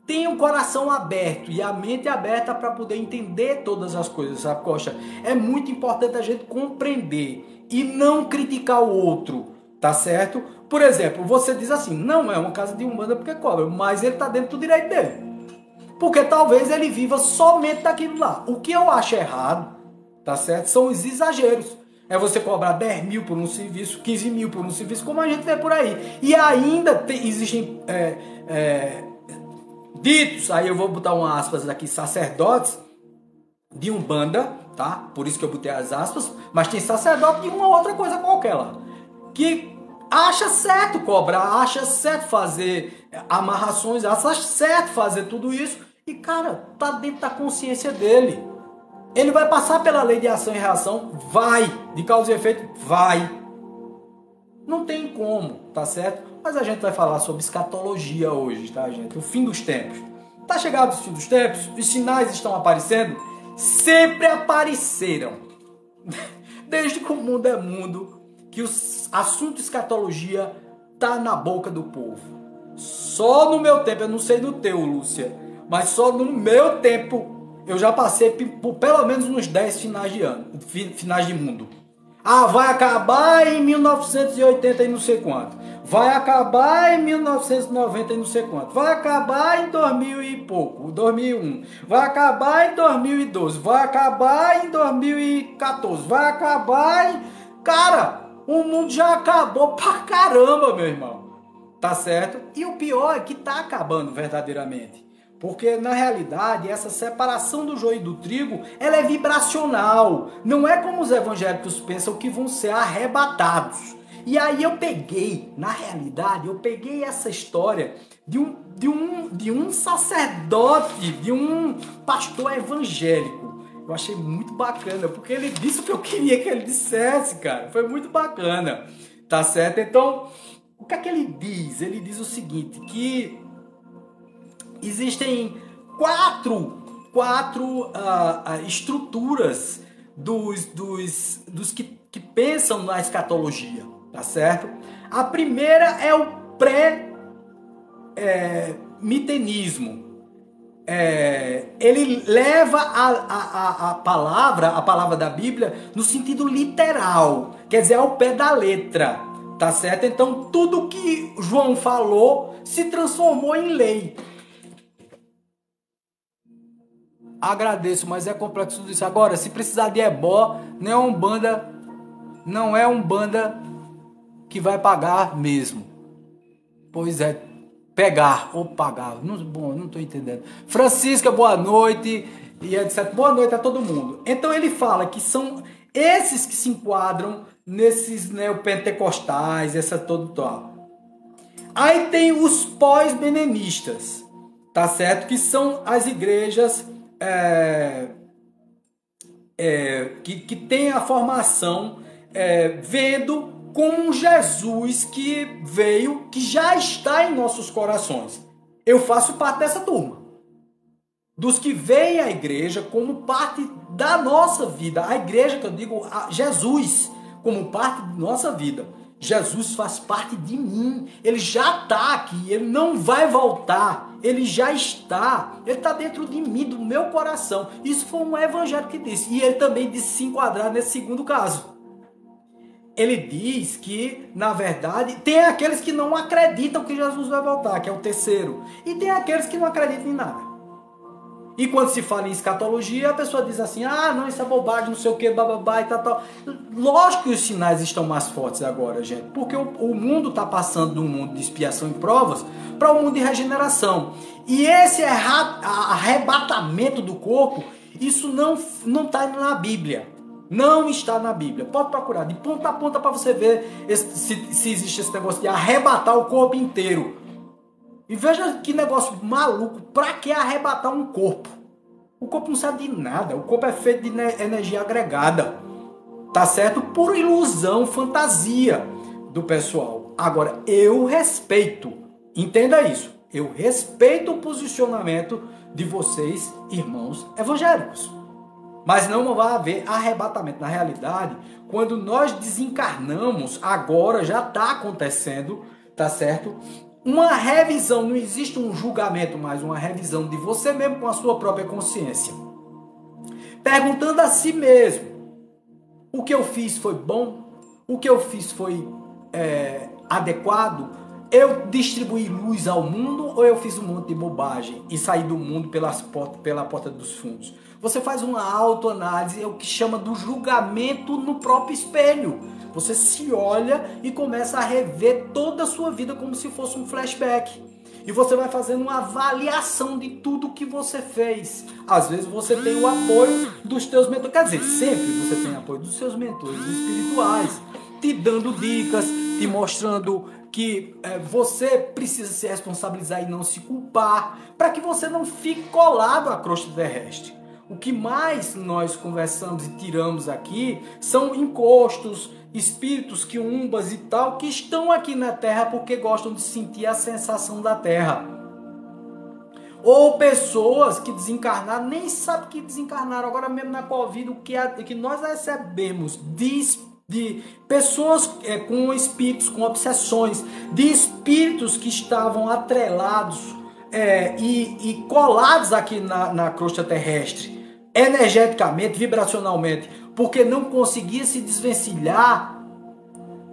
tem o coração aberto e a mente aberta para poder entender todas as coisas, sabe, Costa? É muito importante a gente compreender e não criticar o outro, tá certo? Por exemplo, você diz assim, não é uma casa de Umbanda porque cobra, mas ele está dentro do direito dele. Porque talvez ele viva somente daquilo lá. O que eu acho errado, tá certo? São os exageros. É você cobrar 10 mil por um serviço, 15 mil por um serviço, como a gente vê por aí. E ainda existem ditos, aí eu vou botar uma aspas aqui, sacerdotes de Umbanda, tá? Por isso que eu botei as aspas, mas tem sacerdote de uma outra coisa qualquer lá. Que acha certo cobrar, acha certo fazer amarrações, acha certo fazer tudo isso. E, cara, tá dentro da consciência dele. Ele vai passar pela lei de ação e reação? Vai. De causa e efeito? Vai. Não tem como, tá certo? Mas a gente vai falar sobre escatologia hoje, tá, gente? O fim dos tempos. Tá chegado o fim dos tempos? Os sinais estão aparecendo? Sempre apareceram. Desde que o mundo é mundo, que o assunto escatologia tá na boca do povo. Só no meu tempo, eu não sei no teu, Lúcia, mas só no meu tempo eu já passei por pelo menos uns 10 finais de ano, finais de mundo. Ah, vai acabar em 1980 e não sei quanto. Vai acabar em 1990 e não sei quanto. Vai acabar em 2000 e pouco, 2001. Vai acabar em 2012. Vai acabar em 2014. Vai acabar em... Cara, o mundo já acabou pra caramba, meu irmão. tá certo? E o pior é que tá acabando verdadeiramente. Porque, na realidade, essa separação do joio e do trigo, ela é vibracional. Não é como os evangélicos pensam que vão ser arrebatados. E aí na realidade, eu peguei essa história de um sacerdote, de um pastor evangélico. Eu achei muito bacana, porque ele disse o que eu queria que ele dissesse, cara. Foi muito bacana, tá certo? Então, o que é que ele diz? Ele diz o seguinte, que existem quatro estruturas dos que pensam na escatologia, tá certo? A primeira é o pré-mitenismo. Ele leva a palavra da Bíblia no sentido literal, quer dizer, ao pé da letra, tá certo? Então, tudo que João falou se transformou em lei. Agradeço, mas é complexo tudo isso. Agora, se precisar de ebó, não é um banda que vai pagar mesmo. Pois é, pegar ou pagar. Não estou entendendo. Francisca, boa noite, e etc. Boa noite a todo mundo. Então ele fala que são esses que se enquadram nesses neopentecostais, essa todo tal. Aí tem os pós-benenistas, tá certo? Que são as igrejas que tem a formação vendo com Jesus que veio, que já está em nossos corações. Eu faço parte dessa turma. Dos que veem a igreja como parte da nossa vida. A igreja que eu digo, Jesus, como parte da nossa vida. Jesus faz parte de mim. Ele já está aqui. Ele não vai voltar. Ele já está. Ele está dentro de mim, do meu coração. Isso foi um evangelho que disse. E ele também disse se enquadrar nesse segundo caso. Ele diz que, na verdade, tem aqueles que não acreditam que Jesus vai voltar, que é o terceiro. E tem aqueles que não acreditam em nada. E quando se fala em escatologia, a pessoa diz assim, não, isso é bobagem, não sei o que, bababá e tal. Lógico que os sinais estão mais fortes agora, gente, porque o mundo está passando de um mundo de expiação e provas para um mundo de regeneração. E esse arrebatamento do corpo, isso não está na Bíblia. Não está na Bíblia. Pode procurar de ponta a ponta para você ver se existe esse negócio de arrebatar o corpo inteiro. E veja que negócio maluco. Pra que arrebatar um corpo? O corpo não serve de nada. O corpo é feito de energia agregada. Tá certo? Por ilusão, fantasia do pessoal. Agora, eu respeito. Entenda isso. Eu respeito o posicionamento de vocês, irmãos evangélicos. Mas não vai haver arrebatamento. Na realidade, quando nós desencarnamos, agora já está acontecendo, tá certo? Uma revisão, não existe um julgamento, mas uma revisão de você mesmo com a sua própria consciência. Perguntando a si mesmo, o que eu fiz foi bom? O que eu fiz foi adequado? Eu distribuí luz ao mundo ou eu fiz um monte de bobagem e saí do mundo pela porta dos fundos? Você faz uma autoanálise, é o que chama do julgamento no próprio espelho. Você se olha e começa a rever toda a sua vida como se fosse um flashback. E você vai fazendo uma avaliação de tudo que você fez. Às vezes você tem o apoio dos teus mentores. Quer dizer, sempre você tem apoio dos seus mentores espirituais. Te dando dicas, te mostrando que você precisa se responsabilizar e não se culpar. Para que você não fique colado à crosta terrestre. O que mais nós conversamos e tiramos aqui são encostos, espíritos quiumbas e tal, que estão aqui na Terra porque gostam de sentir a sensação da Terra. Ou pessoas que desencarnaram, nem sabem que desencarnaram. Agora mesmo na Covid, o que nós recebemos de pessoas com espíritos, com obsessões, de espíritos que estavam atrelados e colados aqui na crosta terrestre, energeticamente, vibracionalmente, porque não conseguia se desvencilhar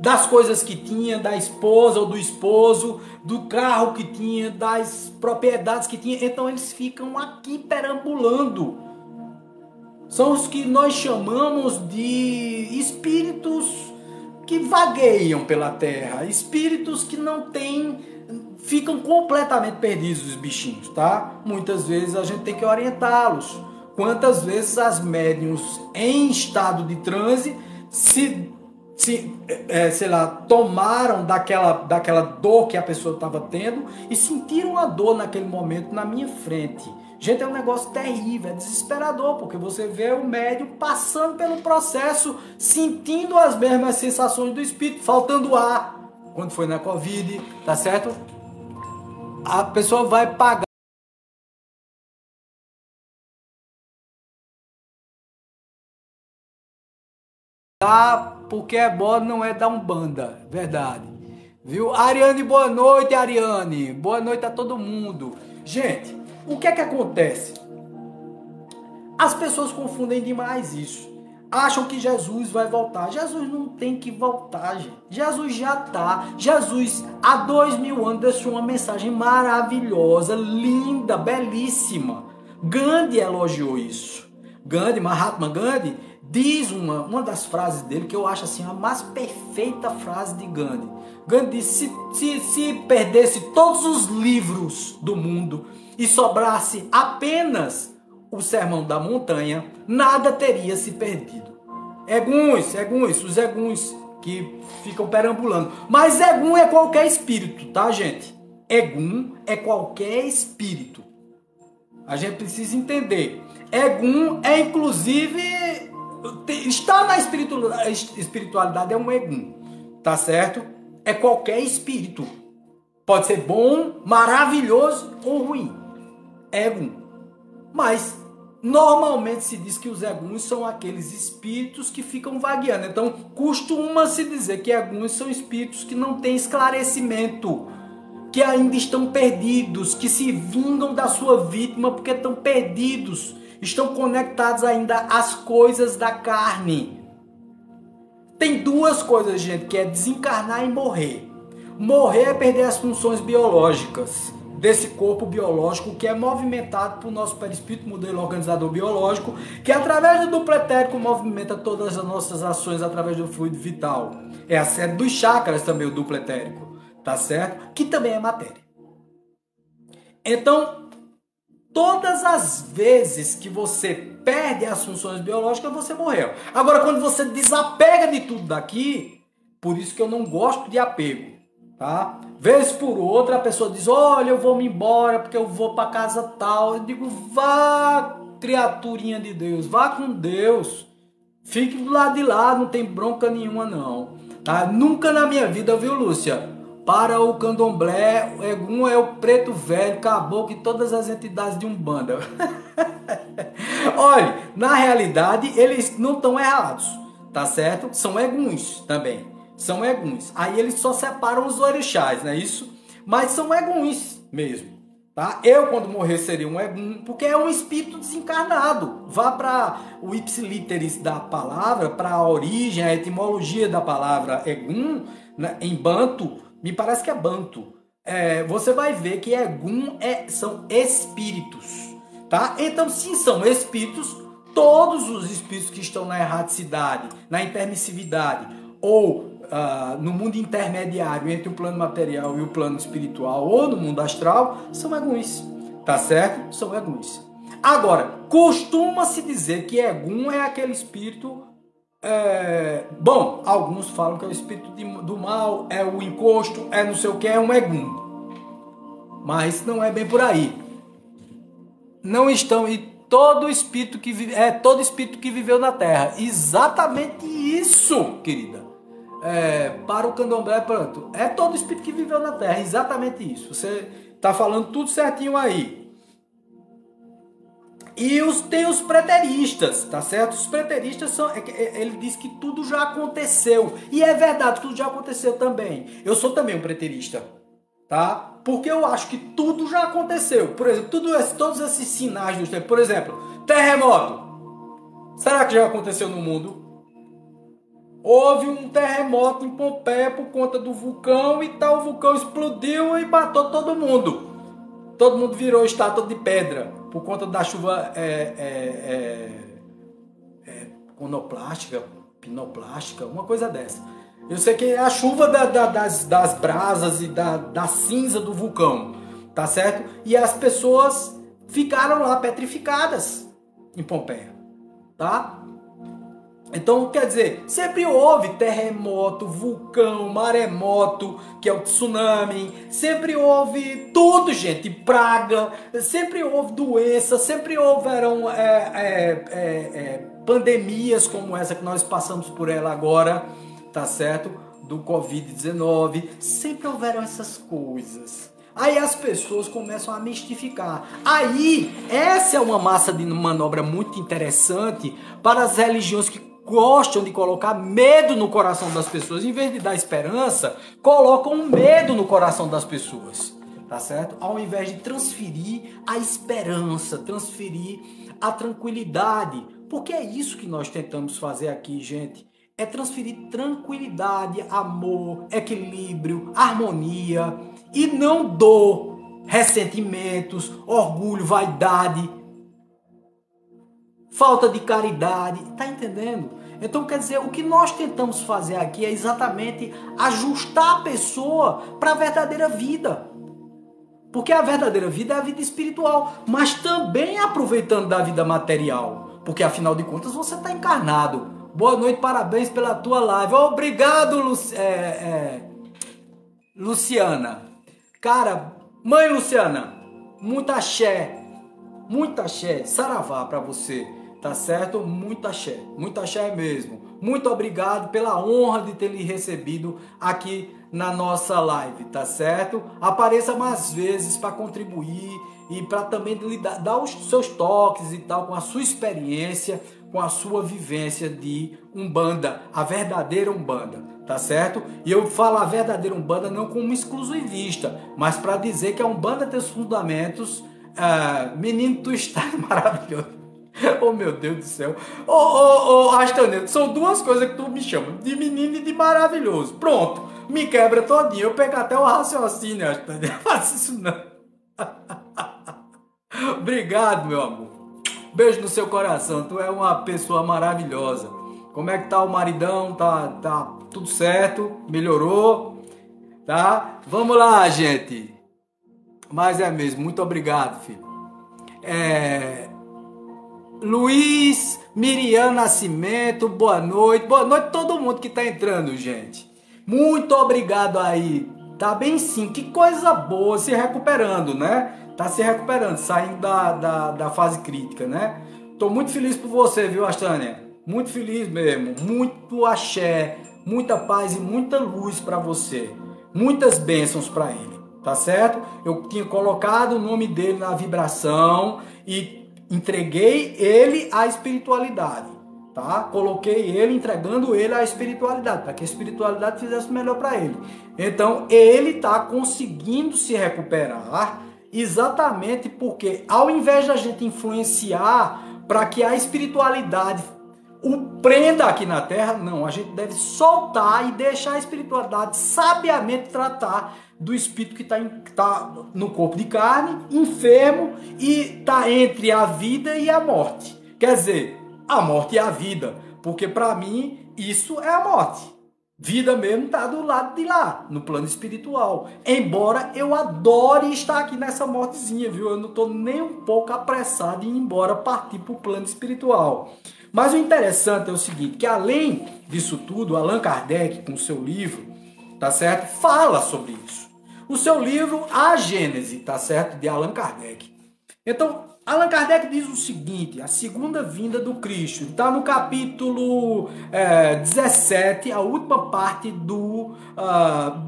das coisas que tinha, da esposa ou do esposo, do carro que tinha, das propriedades que tinha. Então eles ficam aqui perambulando. São os que nós chamamos de espíritos que vagueiam pela terra, espíritos que não têm, ficam completamente perdidos os bichinhos, tá? Muitas vezes a gente tem que orientá-los. Quantas vezes as médiuns em estado de transe sei lá, tomaram daquela dor que a pessoa estava tendo e sentiram a dor naquele momento na minha frente. Gente, é um negócio terrível, é desesperador, porque você vê o médium passando pelo processo, sentindo as mesmas sensações do espírito, faltando ar, quando foi na Covid, tá certo? A pessoa vai pagar porque é bom, não é da Umbanda, verdade. Viu? Ariane, boa noite, Ariane. Boa noite a todo mundo. Gente, o que é que acontece? As pessoas confundem demais isso. Acham que Jesus vai voltar. Jesus não tem que voltar, gente. Jesus já está. Jesus, há 2000 anos, deixou uma mensagem maravilhosa, linda, belíssima. Gandhi elogiou isso. Gandhi, Mahatma Gandhi, diz uma das frases dele que eu acho assim a mais perfeita frase de Gandhi. Gandhi disse, se perdesse todos os livros do mundo e sobrasse apenas o Sermão da Montanha, nada teria se perdido. Os eguns que ficam perambulando. Mas egum é qualquer espírito, tá, gente? Egum é qualquer espírito. A gente precisa entender. Egum é, inclusive, está na espiritualidade, é um egum, tá certo? É qualquer espírito. Pode ser bom, maravilhoso ou ruim. Egum. Mas normalmente se diz que os eguns são aqueles espíritos que ficam vagueando. Então, costuma-se dizer que eguns são espíritos que não têm esclarecimento, que ainda estão perdidos, que se vingam da sua vítima porque estão perdidos, estão conectados ainda às coisas da carne. Tem duas coisas, gente, que é desencarnar e morrer. Morrer é perder as funções biológicas desse corpo biológico que é movimentado por nosso perispírito, modelo organizador biológico, que através do duplo etérico movimenta todas as nossas ações através do fluido vital. É a sede dos chakras também, o duplo etérico, tá certo? Que também é matéria. Então, todas as vezes que você perde as funções biológicas, você morreu. Agora, quando você desapega de tudo daqui, por isso que eu não gosto de apego, tá? Vez por outra a pessoa diz, olha, eu vou me embora porque eu vou para casa tal. Eu digo, vá, criaturinha de Deus, vá com Deus. Fique do lado de lá, não tem bronca nenhuma não. Tá? Nunca na minha vida, viu, Lúcia? Para o candomblé, o egum é o preto velho, caboclo e todas as entidades de Umbanda. Olha, na realidade, eles não estão errados, tá certo? São eguns também. São eguns. Aí eles só separam os orixás, não é isso? Mas são eguns mesmo, tá? Eu, quando morrer, seria um egum, porque é um espírito desencarnado. Vá para o ipsiliteris da palavra, para a origem, a etimologia da palavra egum, né, em banto, me parece que é banto. Você vai ver que egum são espíritos, tá? Então, se são espíritos, todos os espíritos que estão na erraticidade, na intermissividade, ou no mundo intermediário entre o plano material e o plano espiritual, ou no mundo astral, são eguns, tá certo? São eguns. Agora, costuma-se dizer que egum é aquele espírito... bom, alguns falam que é o espírito do mal, é o encosto, é não sei o que, é um egum. Mas não é bem por aí. Não estão... E todo espírito que todo espírito que viveu na Terra. Exatamente isso, querida. Para o candomblé, pronto. É todo espírito que viveu na Terra. Exatamente isso. Você está falando tudo certinho aí. E tem os preteristas, tá certo? Os preteristas ele diz que tudo já aconteceu. E é verdade, tudo já aconteceu também. Eu sou também um preterista, tá? Porque eu acho que tudo já aconteceu. Por exemplo, todos esses sinais dos tempos. Por exemplo, terremoto. Será que já aconteceu no mundo? Houve um terremoto em Pompeia por conta do vulcão e tal. O vulcão explodiu e matou todo mundo. Todo mundo virou estátua de pedra por conta da chuva conoplástica, pinoplástica, uma coisa dessa. Eu sei que é a chuva das brasas e da cinza do vulcão, tá certo? E as pessoas ficaram lá petrificadas em Pompeia, tá? Então, quer dizer, sempre houve terremoto, vulcão, maremoto, que é o tsunami, sempre houve tudo, gente, praga, sempre houve doença, sempre houveram pandemias como essa que nós passamos por ela agora, tá certo? Do Covid-19, sempre houveram essas coisas. Aí as pessoas começam a mistificar. Aí, essa é uma massa de manobra muito interessante para as religiões que gostam de colocar medo no coração das pessoas. Em vez de dar esperança, colocam medo no coração das pessoas. Tá certo? Ao invés de transferir a esperança, transferir a tranquilidade. Porque é isso que nós tentamos fazer aqui, gente. É transferir tranquilidade, amor, equilíbrio, harmonia e não dor, ressentimentos, orgulho, vaidade, falta de caridade, tá entendendo? Então quer dizer, o que nós tentamos fazer aqui é exatamente ajustar a pessoa para a verdadeira vida. Porque a verdadeira vida é a vida espiritual, mas também aproveitando da vida material, porque afinal de contas você está encarnado. Boa noite, parabéns pela tua live. Obrigado, Luciana. Cara, mãe Luciana, muita axé, saravá pra você, tá certo? Muita axé mesmo. Muito obrigado pela honra de ter lhe recebido aqui na nossa live, tá certo? Apareça mais vezes para contribuir e para também lhe dar os seus toques e tal, com a sua experiência, com a sua vivência de Umbanda, a verdadeira Umbanda, tá certo? E eu falo a verdadeira Umbanda não como exclusivista, mas para dizer que a Umbanda tem os fundamentos. Menino, tu está maravilhoso. Oh, meu Deus do céu. Astanete, são duas coisas que tu me chama, de menino e de maravilhoso. Pronto, me quebra todinho. Eu pego até o raciocínio, Astanete. Não faço isso não. Obrigado, meu amor. Beijo no seu coração, tu é uma pessoa maravilhosa. Como é que tá o maridão? Tá tudo certo? Melhorou? Tá? Vamos lá, gente. Mas é mesmo, muito obrigado, filho. Luiz Miriam Nascimento, boa noite. Boa noite a todo mundo que tá entrando, gente. Muito obrigado aí. Tá bem sim, que coisa boa, se recuperando, né? Tá se recuperando, saindo da fase crítica, né? Tô muito feliz por você, viu, Astânia? Muito feliz mesmo. Muito axé, muita paz e muita luz para você. Muitas bênçãos para ele, tá certo? Eu tinha colocado o nome dele na vibração e entreguei ele à espiritualidade, tá? Coloquei ele, entregando ele à espiritualidade, para que a espiritualidade fizesse melhor para ele. Então, ele tá conseguindo se recuperar exatamente porque, ao invés da gente influenciar para que a espiritualidade o prenda aqui na Terra, não, a gente deve soltar e deixar a espiritualidade sabiamente tratar do espírito que está no corpo de carne, enfermo e está entre a vida e a morte. Quer dizer, a morte e a vida, porque para mim isso é a morte. Vida mesmo está do lado de lá, no plano espiritual. Embora eu adore estar aqui nessa mortezinha, viu? Eu não estou nem um pouco apressado em ir embora, partir para o plano espiritual. Mas o interessante é o seguinte, que além disso tudo, Allan Kardec, com o seu livro, tá certo? Fala sobre isso. O seu livro, A Gênese, tá certo? De Allan Kardec. Então, Allan Kardec diz o seguinte, a segunda vinda do Cristo, está no capítulo 17, a última parte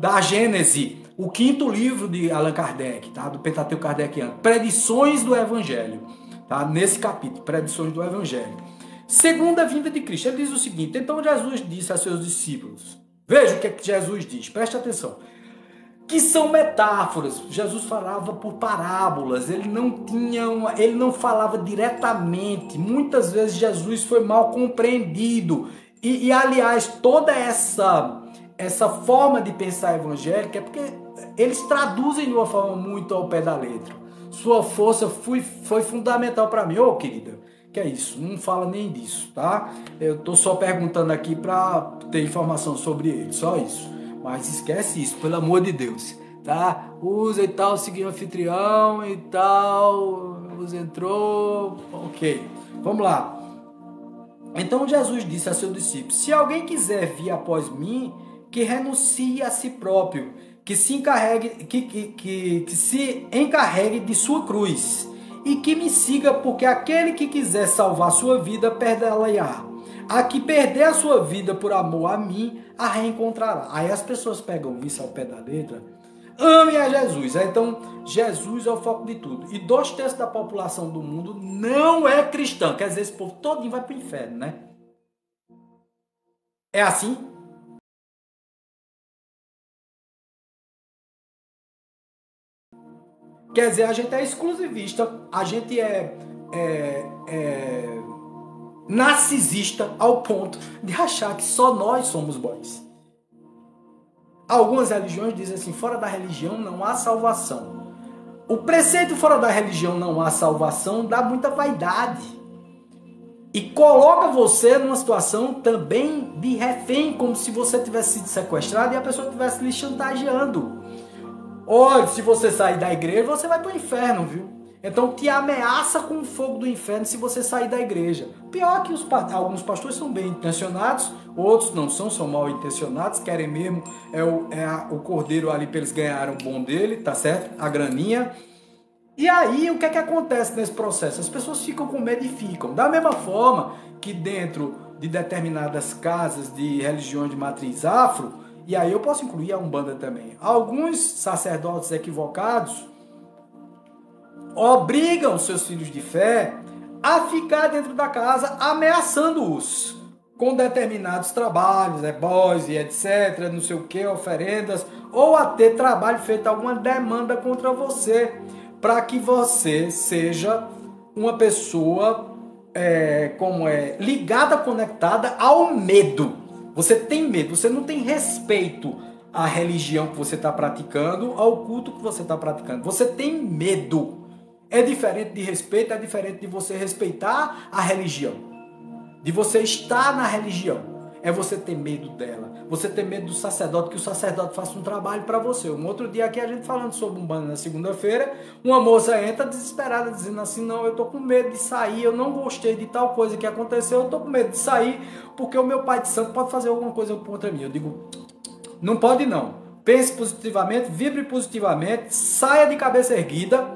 da Gênese, o quinto livro de Allan Kardec, tá? Do Pentateuco Kardeciano, Predições do Evangelho, tá? Nesse capítulo, Predições do Evangelho. Segunda vinda de Cristo, ele diz o seguinte, então Jesus disse a seus discípulos, veja o que é que Jesus diz, preste atenção, que são metáforas. Jesus falava por parábolas, ele não falava diretamente. Muitas vezes Jesus foi mal compreendido. E aliás, toda essa forma de pensar evangélica é porque eles traduzem de uma forma muito ao pé da letra. Sua força foi fundamental para mim, querida. Que é isso? Não fala nem disso, tá? Eu tô só perguntando aqui para ter informação sobre ele, só isso. Mas esquece isso, pelo amor de Deus, tá? Usa e tal, seguir o anfitrião e tal, usa entrou, ok. Vamos lá. Então Jesus disse a seus discípulos: se alguém quiser vir após mim, que renuncie a si próprio, que se encarregue, que se encarregue de sua cruz e que me siga, porque aquele que quiser salvar sua vida, perdê-la-á. A que perder a sua vida por amor a mim, a reencontrará. Aí as pessoas pegam isso ao pé da letra. Ame a Jesus. Então, Jesus é o foco de tudo. E 2/3 da população do mundo não é cristã. Quer dizer, esse povo todinho vai para o inferno, né? É assim? Quer dizer, a gente é exclusivista, a gente é narcisista ao ponto de achar que só nós somos bons. Algumas religiões dizem assim, fora da religião não há salvação. O preceito fora da religião não há salvação dá muita vaidade. E coloca você numa situação também de refém, como se você tivesse sido sequestrado e a pessoa estivesse lhe chantageando. Olha, se você sair da igreja, você vai para o inferno, viu? Então te ameaça com o fogo do inferno se você sair da igreja. Pior que alguns pastores são bem intencionados, outros não são mal intencionados, querem mesmo o cordeiro ali para eles ganharem o bom dele, tá certo? A graninha. E aí, o que é que acontece nesse processo? As pessoas ficam com medo e ficam. Da mesma forma que dentro de determinadas casas de religiões de matriz afro, e aí eu posso incluir a Umbanda também, alguns sacerdotes equivocados obrigam seus filhos de fé a ficar dentro da casa ameaçando-os com determinados trabalhos, boys e etc, não sei o que, oferendas, ou a ter trabalho feito alguma demanda contra você, para que você seja uma pessoa ligada, conectada ao medo. Você tem medo, você não tem respeito à religião que você está praticando, ao culto que você está praticando. Você tem medo. É diferente de respeito, é diferente de você respeitar a religião, de você estar na religião. É você ter medo dela, você ter medo do sacerdote, que o sacerdote faça um trabalho para você. Um outro dia aqui a gente falando sobre Umbanda na segunda-feira, uma moça entra desesperada dizendo assim, não, eu tô com medo de sair, eu não gostei de tal coisa que aconteceu, eu tô com medo de sair porque o meu pai de santo pode fazer alguma coisa contra mim. Eu digo, não pode não. Pense positivamente, vibre positivamente, saia de cabeça erguida,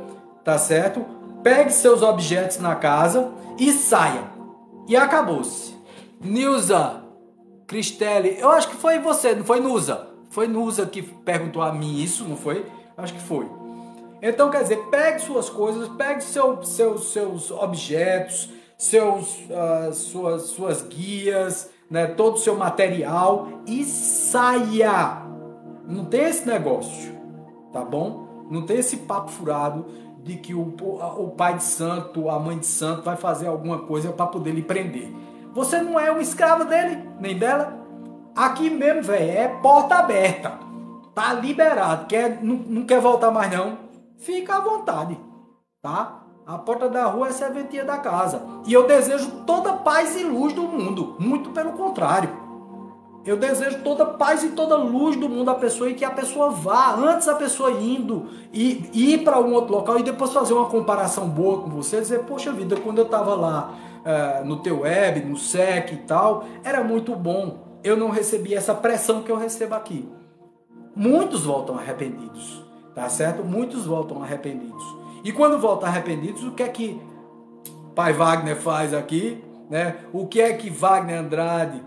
tá certo? Pegue seus objetos na casa e saia. E acabou-se. Nilza Cristelli, eu acho que foi você, não foi Nusa? Foi Nusa que perguntou a mim isso, não foi? Acho que foi. Então, quer dizer, pegue suas coisas, pegue seus objetos, suas guias, né, todo o seu material e saia. Não tem esse negócio, tá bom? Não tem esse papo furado de que o pai de santo, a mãe de santo vai fazer alguma coisa para poder lhe prender. Você não é um escravo dele, nem dela. Aqui mesmo, velho, é porta aberta. Tá liberado. Não quer voltar mais não? Fica à vontade, tá? A porta da rua é a serventia da casa. E eu desejo toda paz e luz do mundo. Muito pelo contrário. Eu desejo toda paz e toda luz do mundo à pessoa e que a pessoa vá, antes a pessoa indo e ir para um outro local e depois fazer uma comparação boa com você, dizer, poxa vida, quando eu estava lá no teu web, no SEC e tal, era muito bom. Eu não recebi essa pressão que eu recebo aqui. Muitos voltam arrependidos, tá certo? Muitos voltam arrependidos. E quando voltam arrependidos, o que é que Pai Wagner faz aqui, né? O que é que Wagner Andrade,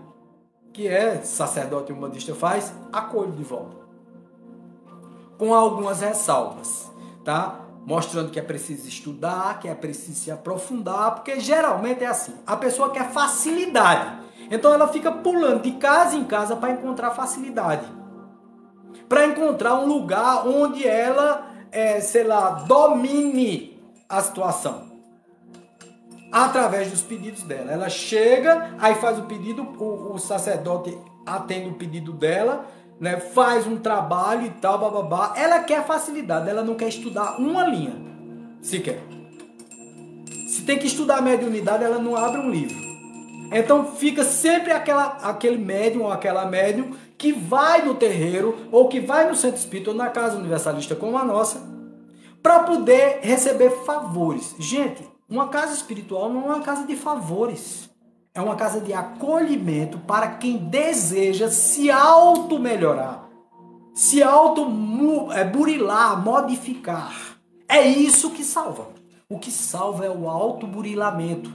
que é sacerdote umbandista, faz? Acolhe de volta. Com algumas ressalvas, tá? Mostrando que é preciso estudar, que é preciso se aprofundar, porque geralmente é assim. A pessoa quer facilidade. Então ela fica pulando de casa em casa para encontrar facilidade. Para encontrar um lugar onde ela, domine a situação. Através dos pedidos dela. Ela chega, aí faz o pedido, o sacerdote atende o pedido dela, né, faz um trabalho e tal, bababá. Ela quer facilidade, ela não quer estudar uma linha, sequer. Se tem que estudar a mediunidade, ela não abre um livro. Então fica sempre aquele médium ou aquela médium que vai no terreiro, ou que vai no centro espírita, ou na casa universalista como a nossa, para poder receber favores. Gente, uma casa espiritual não é uma casa de favores. É uma casa de acolhimento para quem deseja se auto-melhorar, se auto-burilar, modificar. É isso que salva. O que salva é o auto-burilamento,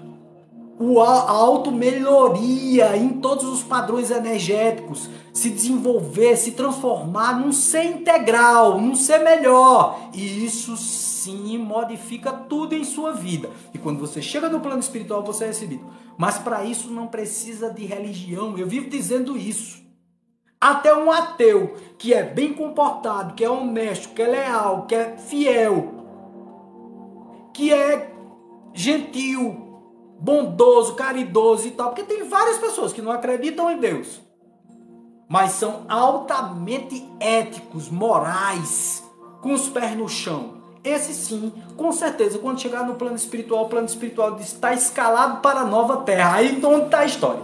a auto-melhoria em todos os padrões energéticos, se desenvolver, se transformar num ser integral, num ser melhor. E isso sim modifica tudo em sua vida. E quando você chega no plano espiritual, você é recebido. Mas para isso não precisa de religião. Eu vivo dizendo isso. Até um ateu que é bem comportado, que é honesto, que é leal, que é fiel, que é gentil, bondoso, caridoso e tal, porque tem várias pessoas que não acreditam em Deus, mas são altamente éticos, morais, com os pés no chão. Esse sim, com certeza, quando chegar no plano espiritual, o plano espiritual está escalado para a nova terra. Aí então onde está a história?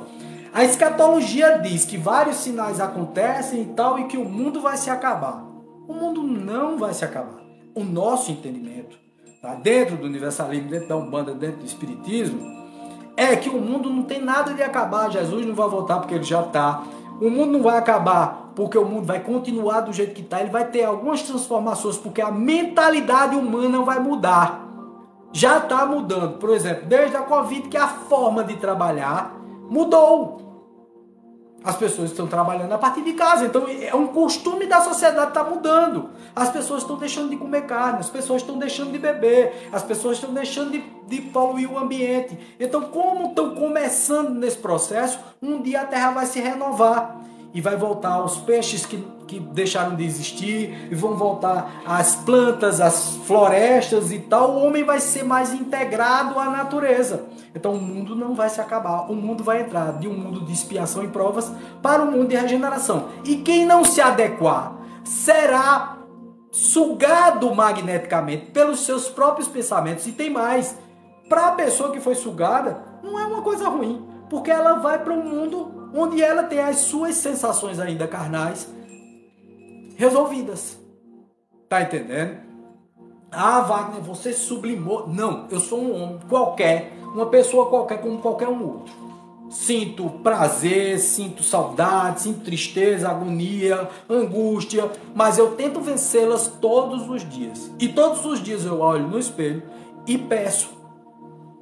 A escatologia diz que vários sinais acontecem e tal, e que o mundo vai se acabar. O mundo não vai se acabar. O nosso entendimento, tá? Dentro do universalismo, dentro da Umbanda, dentro do espiritismo, é que o mundo não tem nada de acabar. Jesus não vai voltar porque ele já está. O mundo não vai acabar porque o mundo vai continuar do jeito que está. Ele vai ter algumas transformações porque a mentalidade humana vai mudar. Já está mudando. Por exemplo, desde a Covid, que a forma de trabalhar mudou. As pessoas estão trabalhando a partir de casa. Então é um costume da sociedade estar mudando. As pessoas estão deixando de comer carne, as pessoas estão deixando de beber, as pessoas estão deixando de poluir o ambiente. Então, como estão começando nesse processo, um dia a Terra vai se renovar. E vai voltar os peixes que deixaram de existir, e vão voltar as plantas, as florestas e tal. O homem vai ser mais integrado à natureza. Então o mundo não vai se acabar. O mundo vai entrar de um mundo de expiação e provas para um mundo de regeneração. E quem não se adequar será sugado magneticamente pelos seus próprios pensamentos. E tem mais. Para a pessoa que foi sugada, não é uma coisa ruim. Porque ela vai para um mundo onde ela tem as suas sensações ainda carnais resolvidas. Tá entendendo? Ah, Wagner, você sublimou. Não, eu sou um homem qualquer, uma pessoa qualquer como qualquer um outro. Sinto prazer, sinto saudade, sinto tristeza, agonia, angústia, mas eu tento vencê-las todos os dias. E todos os dias eu olho no espelho e peço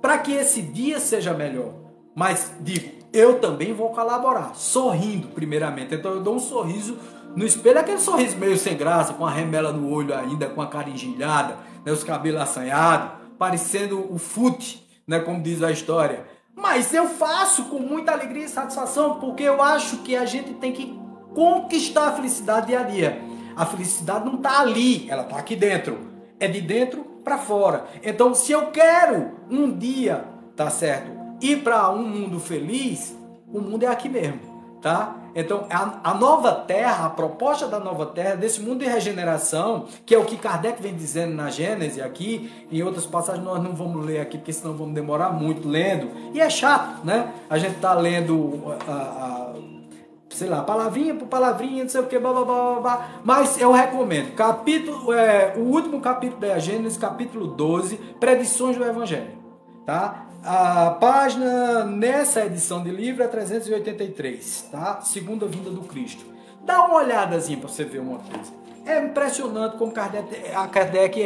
para que esse dia seja melhor. Mas digo, eu também vou colaborar, sorrindo primeiramente. Então eu dou um sorriso no espelho, aquele sorriso meio sem graça, com a remela no olho ainda, com a cara engilhada, né, os cabelos assanhados, parecendo o fute, né, como diz a história. Mas eu faço com muita alegria e satisfação, porque eu acho que a gente tem que conquistar a felicidade dia a dia. A felicidade não está ali, ela está aqui dentro. É de dentro para fora. Então, se eu quero um dia, tá certo, ir para um mundo feliz, o mundo é aqui mesmo, tá? Então, a nova terra, a proposta da nova terra, desse mundo de regeneração, que é o que Kardec vem dizendo na Gênese aqui, em outras passagens nós não vamos ler aqui, porque senão vamos demorar muito lendo, e é chato, né? A gente tá lendo, sei lá, palavrinha por palavrinha, não sei o que, blá, blá, blá, blá, mas eu recomendo, o último capítulo da Gênese, capítulo 12, Predições do Evangelho, tá? A página nessa edição de livro é 383, tá? Segunda vinda do Cristo. Dá uma olhadazinha para você ver uma coisa. É impressionante como Kardec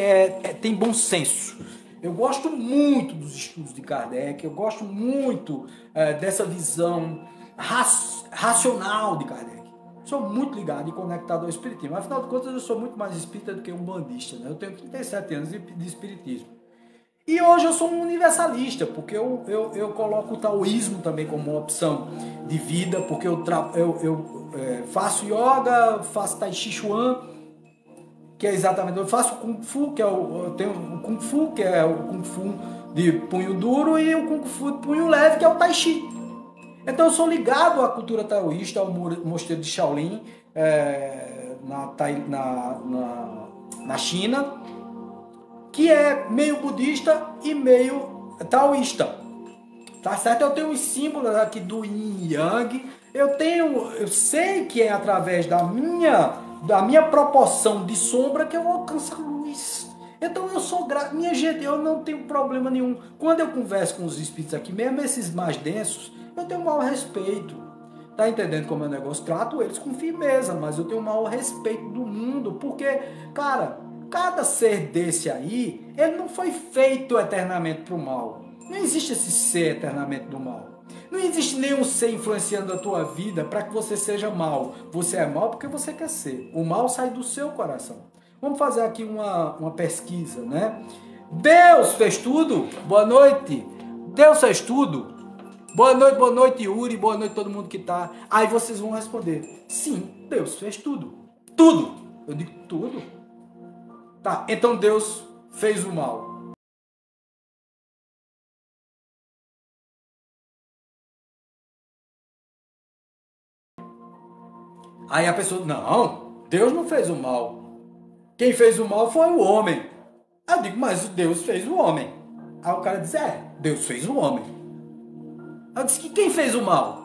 tem bom senso. Eu gosto muito dos estudos de Kardec, eu gosto muito dessa visão racional de Kardec. Sou muito ligado e conectado ao espiritismo. Afinal de contas, eu sou muito mais espírita do que um bandista, né? Eu tenho 37 anos de espiritismo. E hoje eu sou um universalista, porque eu coloco o taoísmo também como uma opção de vida, porque eu faço yoga, faço tai chi chuan, que é exatamente, eu faço kung fu, eu tenho o kung fu, que é o kung fu de punho duro, e o kung fu de punho leve, que é o tai chi. Então eu sou ligado à cultura taoísta, ao mosteiro de Shaolin, na China, que é meio budista e meio taoísta. Tá certo? Eu tenho os símbolos aqui do Yin e Yang. Eu sei que é através da minha proporção de sombra que eu alcanço a luz. Então eu sou grato. Minha gente, eu não tenho problema nenhum. Quando eu converso com os espíritos aqui, mesmo esses mais densos, eu tenho o maior respeito. Tá entendendo como é o negócio? Trato eles com firmeza, mas eu tenho o maior respeito do mundo, porque, cara, cada ser desse aí, ele não foi feito eternamente pro mal. Não existe esse ser eternamente do mal. Não existe nenhum ser influenciando a tua vida para que você seja mal. Você é mal porque você quer ser. O mal sai do seu coração. Vamos fazer aqui uma pesquisa, né? Deus fez tudo? Boa noite. Deus fez tudo? Boa noite, Yuri. Boa noite todo mundo que tá. Aí vocês vão responder: sim, Deus fez tudo. Tudo. Eu digo tudo. Tá, então Deus fez o mal. Aí a pessoa: não, Deus não fez o mal. Quem fez o mal foi o homem. Aí eu digo: mas Deus fez o homem. Aí o cara diz: Deus fez o homem. Aí eu disse: que quem fez o mal?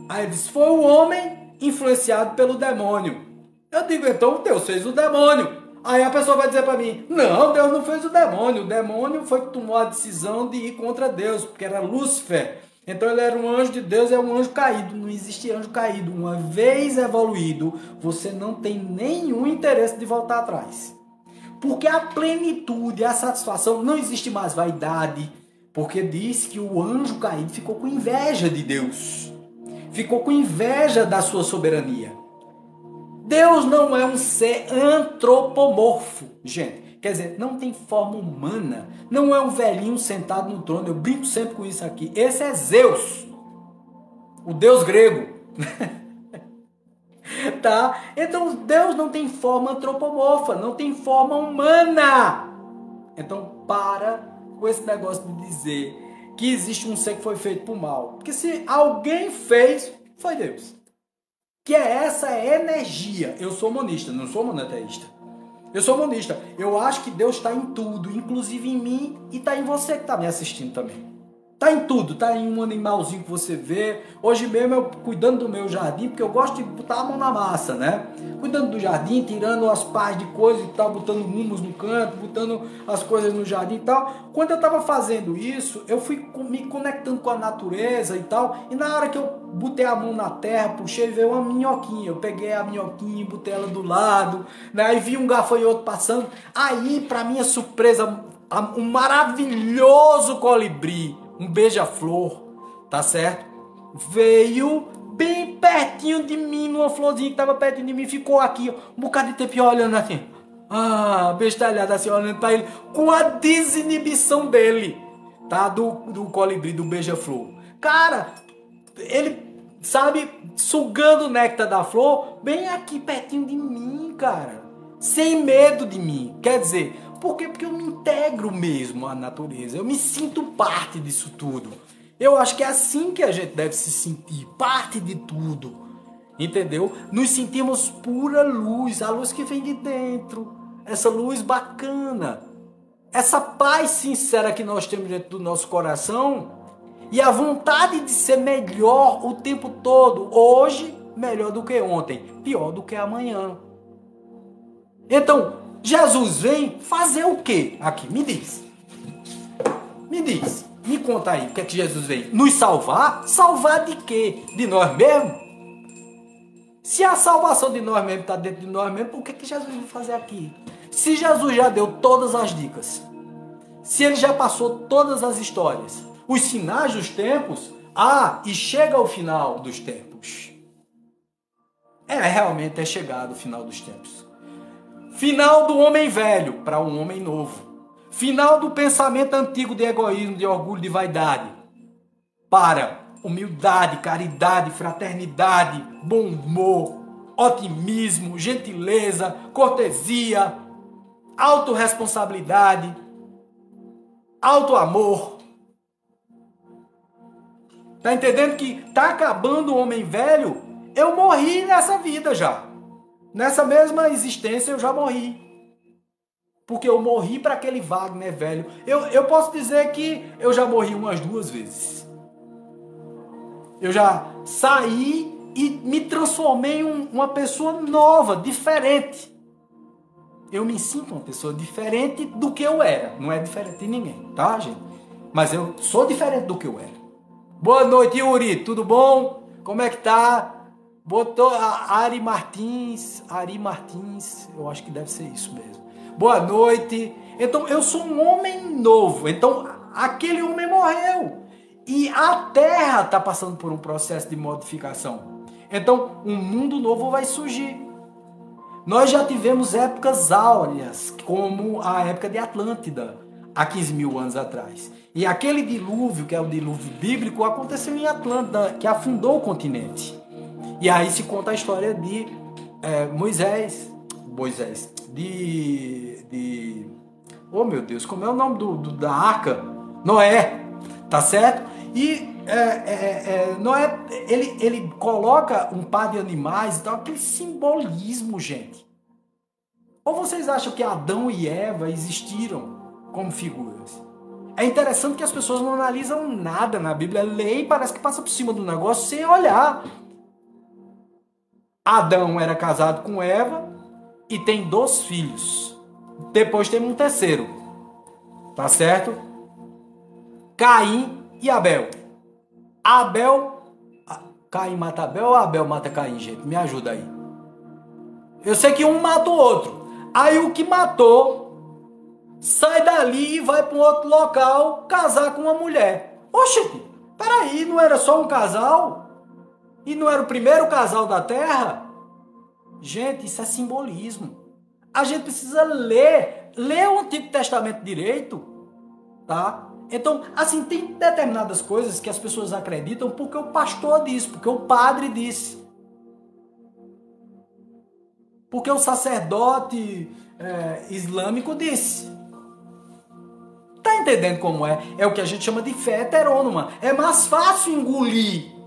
Aí ele disse: foi o homem influenciado pelo demônio. Eu digo: então Deus fez o demônio. Aí a pessoa vai dizer para mim: não, Deus não fez o demônio. O demônio foi que tomou a decisão de ir contra Deus, porque era Lúcifer. Então ele era um anjo de Deus, é um anjo caído. Não existe anjo caído. Uma vez evoluído, você não tem nenhum interesse de voltar atrás. Porque a plenitude, a satisfação, não existe mais vaidade. Porque diz que o anjo caído ficou com inveja de Deus. Ficou com inveja da sua soberania. Deus não é um ser antropomorfo, gente. Quer dizer, não tem forma humana. Não é um velhinho sentado no trono. Eu brinco sempre com isso aqui. Esse é Zeus, o deus grego. Tá? Então Deus não tem forma antropomorfa, não tem forma humana. Então para com esse negócio de dizer que existe um ser que foi feito por mal. Porque se alguém fez, foi Deus. Que é essa energia. Eu sou monista, não sou monoteísta. Eu sou monista. Eu acho que Deus está em tudo, inclusive em mim, e está em você que está me assistindo também. Está em tudo, está em um animalzinho que você vê. Hoje mesmo eu cuidando do meu jardim, porque eu gosto de botar a mão na massa, né? Cuidando do jardim, tirando as pás de coisas e tal, botando humus no canto, botando as coisas no jardim e tal. Quando eu estava fazendo isso, eu fui me conectando com a natureza e tal. E na hora que eu botei a mão na terra, puxei e veio uma minhoquinha. Eu peguei a minhoquinha e botei ela do lado, né? Aí vi um gafanhoto passando. Aí, para minha surpresa, um maravilhoso colibri, um beija-flor, tá certo? Veio bem pertinho de mim, numa florzinha que tava pertinho de mim, ficou aqui, ó, um bocado de tempo olhando assim, bestalhado assim, olhando pra ele, com a desinibição dele, tá? Do colibri, do beija-flor. Cara, ele, sabe, sugando o néctar da flor, bem aqui pertinho de mim, cara. Sem medo de mim. Quer dizer, por quê? Porque eu me integro mesmo à natureza. Eu me sinto parte disso tudo. Eu acho que é assim que a gente deve se sentir, parte de tudo. Entendeu? Nos sentimos pura luz, a luz que vem de dentro. Essa luz bacana. Essa paz sincera que nós temos dentro do nosso coração. E a vontade de ser melhor o tempo todo. Hoje, melhor do que ontem. Pior do que amanhã. Então, Jesus vem fazer o quê aqui? Me diz. Me diz. Me conta aí. O que é que Jesus vem? Nos salvar? Salvar de quê? De nós mesmos? Se a salvação de nós mesmos está dentro de nós mesmos, por que Jesus vem fazer aqui? Se Jesus já deu todas as dicas. Se ele já passou todas as histórias. Os sinais dos tempos. E chega o final dos tempos. Realmente é chegado o final dos tempos. Final do homem velho para um homem novo. Final do pensamento antigo de egoísmo, de orgulho, de vaidade. Para humildade, caridade, fraternidade, bom humor, otimismo, gentileza, cortesia, autorresponsabilidade, autoamor. Tá entendendo que tá acabando o homem velho? Eu morri nessa vida já. Nessa mesma existência eu já morri. porque eu morri para aquele Wagner velho. Eu posso dizer que eu já morri umas 2 vezes. Eu já saí e me transformei em uma pessoa nova, diferente. Eu me sinto uma pessoa diferente do que eu era. Não é diferente de ninguém, tá, gente? Mas eu sou diferente do que eu era. Boa noite, Yuri. Tudo bom? Como é que tá? Botou a Ari Martins, eu acho que deve ser isso mesmo. Boa noite. Então, eu sou um homem novo. Então, aquele homem morreu. E a Terra está passando por um processo de modificação. Então, um mundo novo vai surgir. Nós já tivemos épocas áureas, como a época de Atlântida, há 15 mil anos atrás. E aquele dilúvio, que é o dilúvio bíblico, aconteceu em Atlântida, que afundou o continente. E aí se conta a história de Moisés, oh meu Deus, como é o nome da arca? Noé, tá certo? E Noé, ele coloca um par de animais e tal, aquele simbolismo, gente. Ou vocês acham que Adão e Eva existiram como figuras? É interessante que as pessoas não analisam nada na Bíblia, lê e parece que passa por cima do negócio sem olhar. Adão era casado com Eva e tem 2 filhos. Depois tem um terceiro. Tá certo? Caim e Abel. Caim mata Abel ou Abel mata Caim, gente? Me ajuda aí. Eu sei que um mata o outro. Aí o que matou sai dali e vai para um outro local casar com uma mulher. Oxe, peraí, não era só um casal? E não era o primeiro casal da Terra? Gente, isso é simbolismo. A gente precisa ler o Antigo Testamento direito, tá? Então, assim, tem determinadas coisas que as pessoas acreditam porque o pastor disse, porque o padre disse. Porque o sacerdote islâmico disse. Tá entendendo como é? É o que a gente chama de fé heterônoma. É mais fácil engolir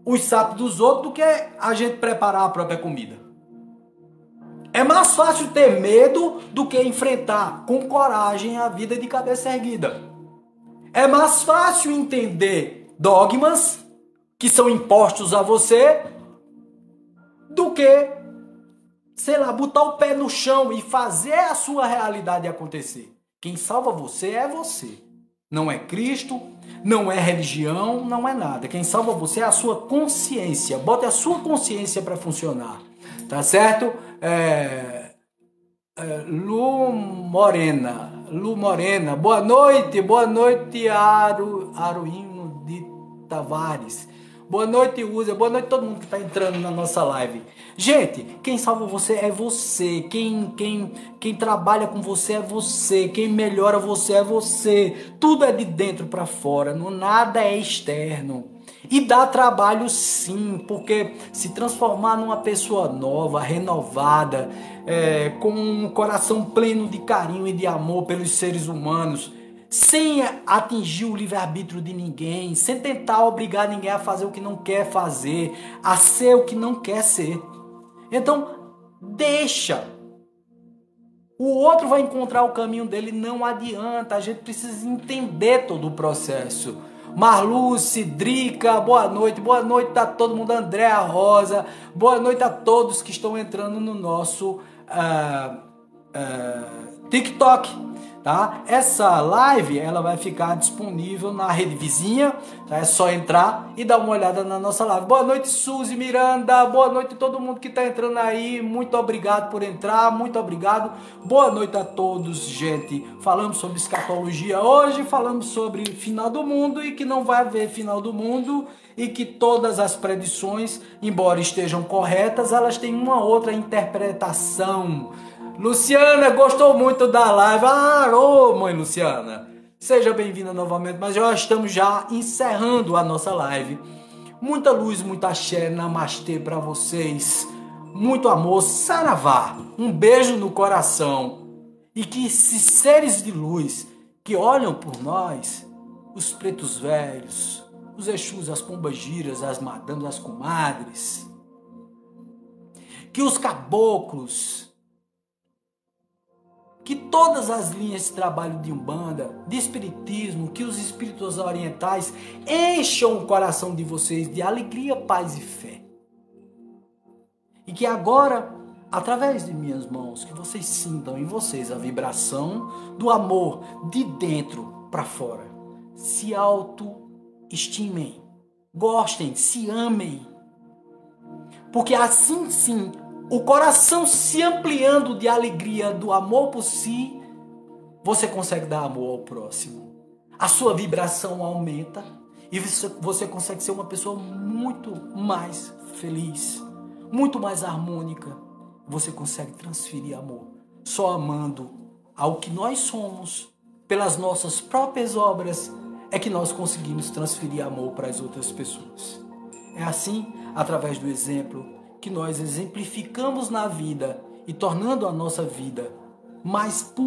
os sapos dos outros do que a gente preparar a própria comida. É mais fácil ter medo do que enfrentar com coragem a vida de cabeça erguida. É mais fácil entender dogmas que são impostos a você do que, sei lá, botar o pé no chão e fazer a sua realidade acontecer. Quem salva você é você. Não é Cristo, não é religião, não é nada. Quem salva você é a sua consciência. Bote a sua consciência para funcionar. Tá certo? Lu Morena. Boa noite, Aruino de Tavares. Boa noite, Uza. Boa noite a todo mundo que está entrando na nossa live. Gente, quem salva você é você. Quem trabalha com você é você. Quem melhora você é você. Tudo é de dentro para fora. Nada é externo. E dá trabalho sim, porque se transformar numa pessoa nova, renovada, com um coração pleno de carinho e de amor pelos seres humanos, sem atingir o livre-arbítrio de ninguém, sem tentar obrigar ninguém a fazer o que não quer fazer, a ser o que não quer ser. Então, deixa. O outro vai encontrar o caminho dele, não adianta, a gente precisa entender todo o processo. Marluce, Drica, boa noite a todo mundo, Andréa Rosa, boa noite a todos que estão entrando no nosso TikTok. Tá? Essa live ela vai ficar disponível na rede vizinha, tá? É só entrar e dar uma olhada na nossa live. Boa noite, Suzy Miranda, boa noite a todo mundo que está entrando aí, muito obrigado por entrar, muito obrigado, boa noite a todos, gente. Falamos sobre escatologia hoje, falamos sobre final do mundo e que não vai haver final do mundo e que todas as predições, embora estejam corretas, elas têm uma outra interpretação. Luciana, gostou muito da live. Ô, mãe Luciana, seja bem-vinda novamente. Mas já estamos encerrando a nossa live. Muita luz, muita axé, namastê para vocês. Muito amor, saravá. Um beijo no coração. E que esses seres de luz que olham por nós, os pretos velhos, os exus, as pombagiras, as madamas, as comadres, que os caboclos, que todas as linhas de trabalho de Umbanda, de Espiritismo, que os espíritos orientais encham o coração de vocês de alegria, paz e fé. E que agora, através de minhas mãos, que vocês sintam em vocês a vibração do amor de dentro para fora. Se autoestimem, gostem, se amem. Porque assim sim, o coração se ampliando de alegria, do amor por si, você consegue dar amor ao próximo. A sua vibração aumenta e você consegue ser uma pessoa muito mais feliz, muito mais harmônica. Você consegue transferir amor. Só amando ao que nós somos, pelas nossas próprias obras, é que nós conseguimos transferir amor para as outras pessoas. É assim, através do exemplo, que nós exemplificamos na vida e tornando a nossa vida mais pura.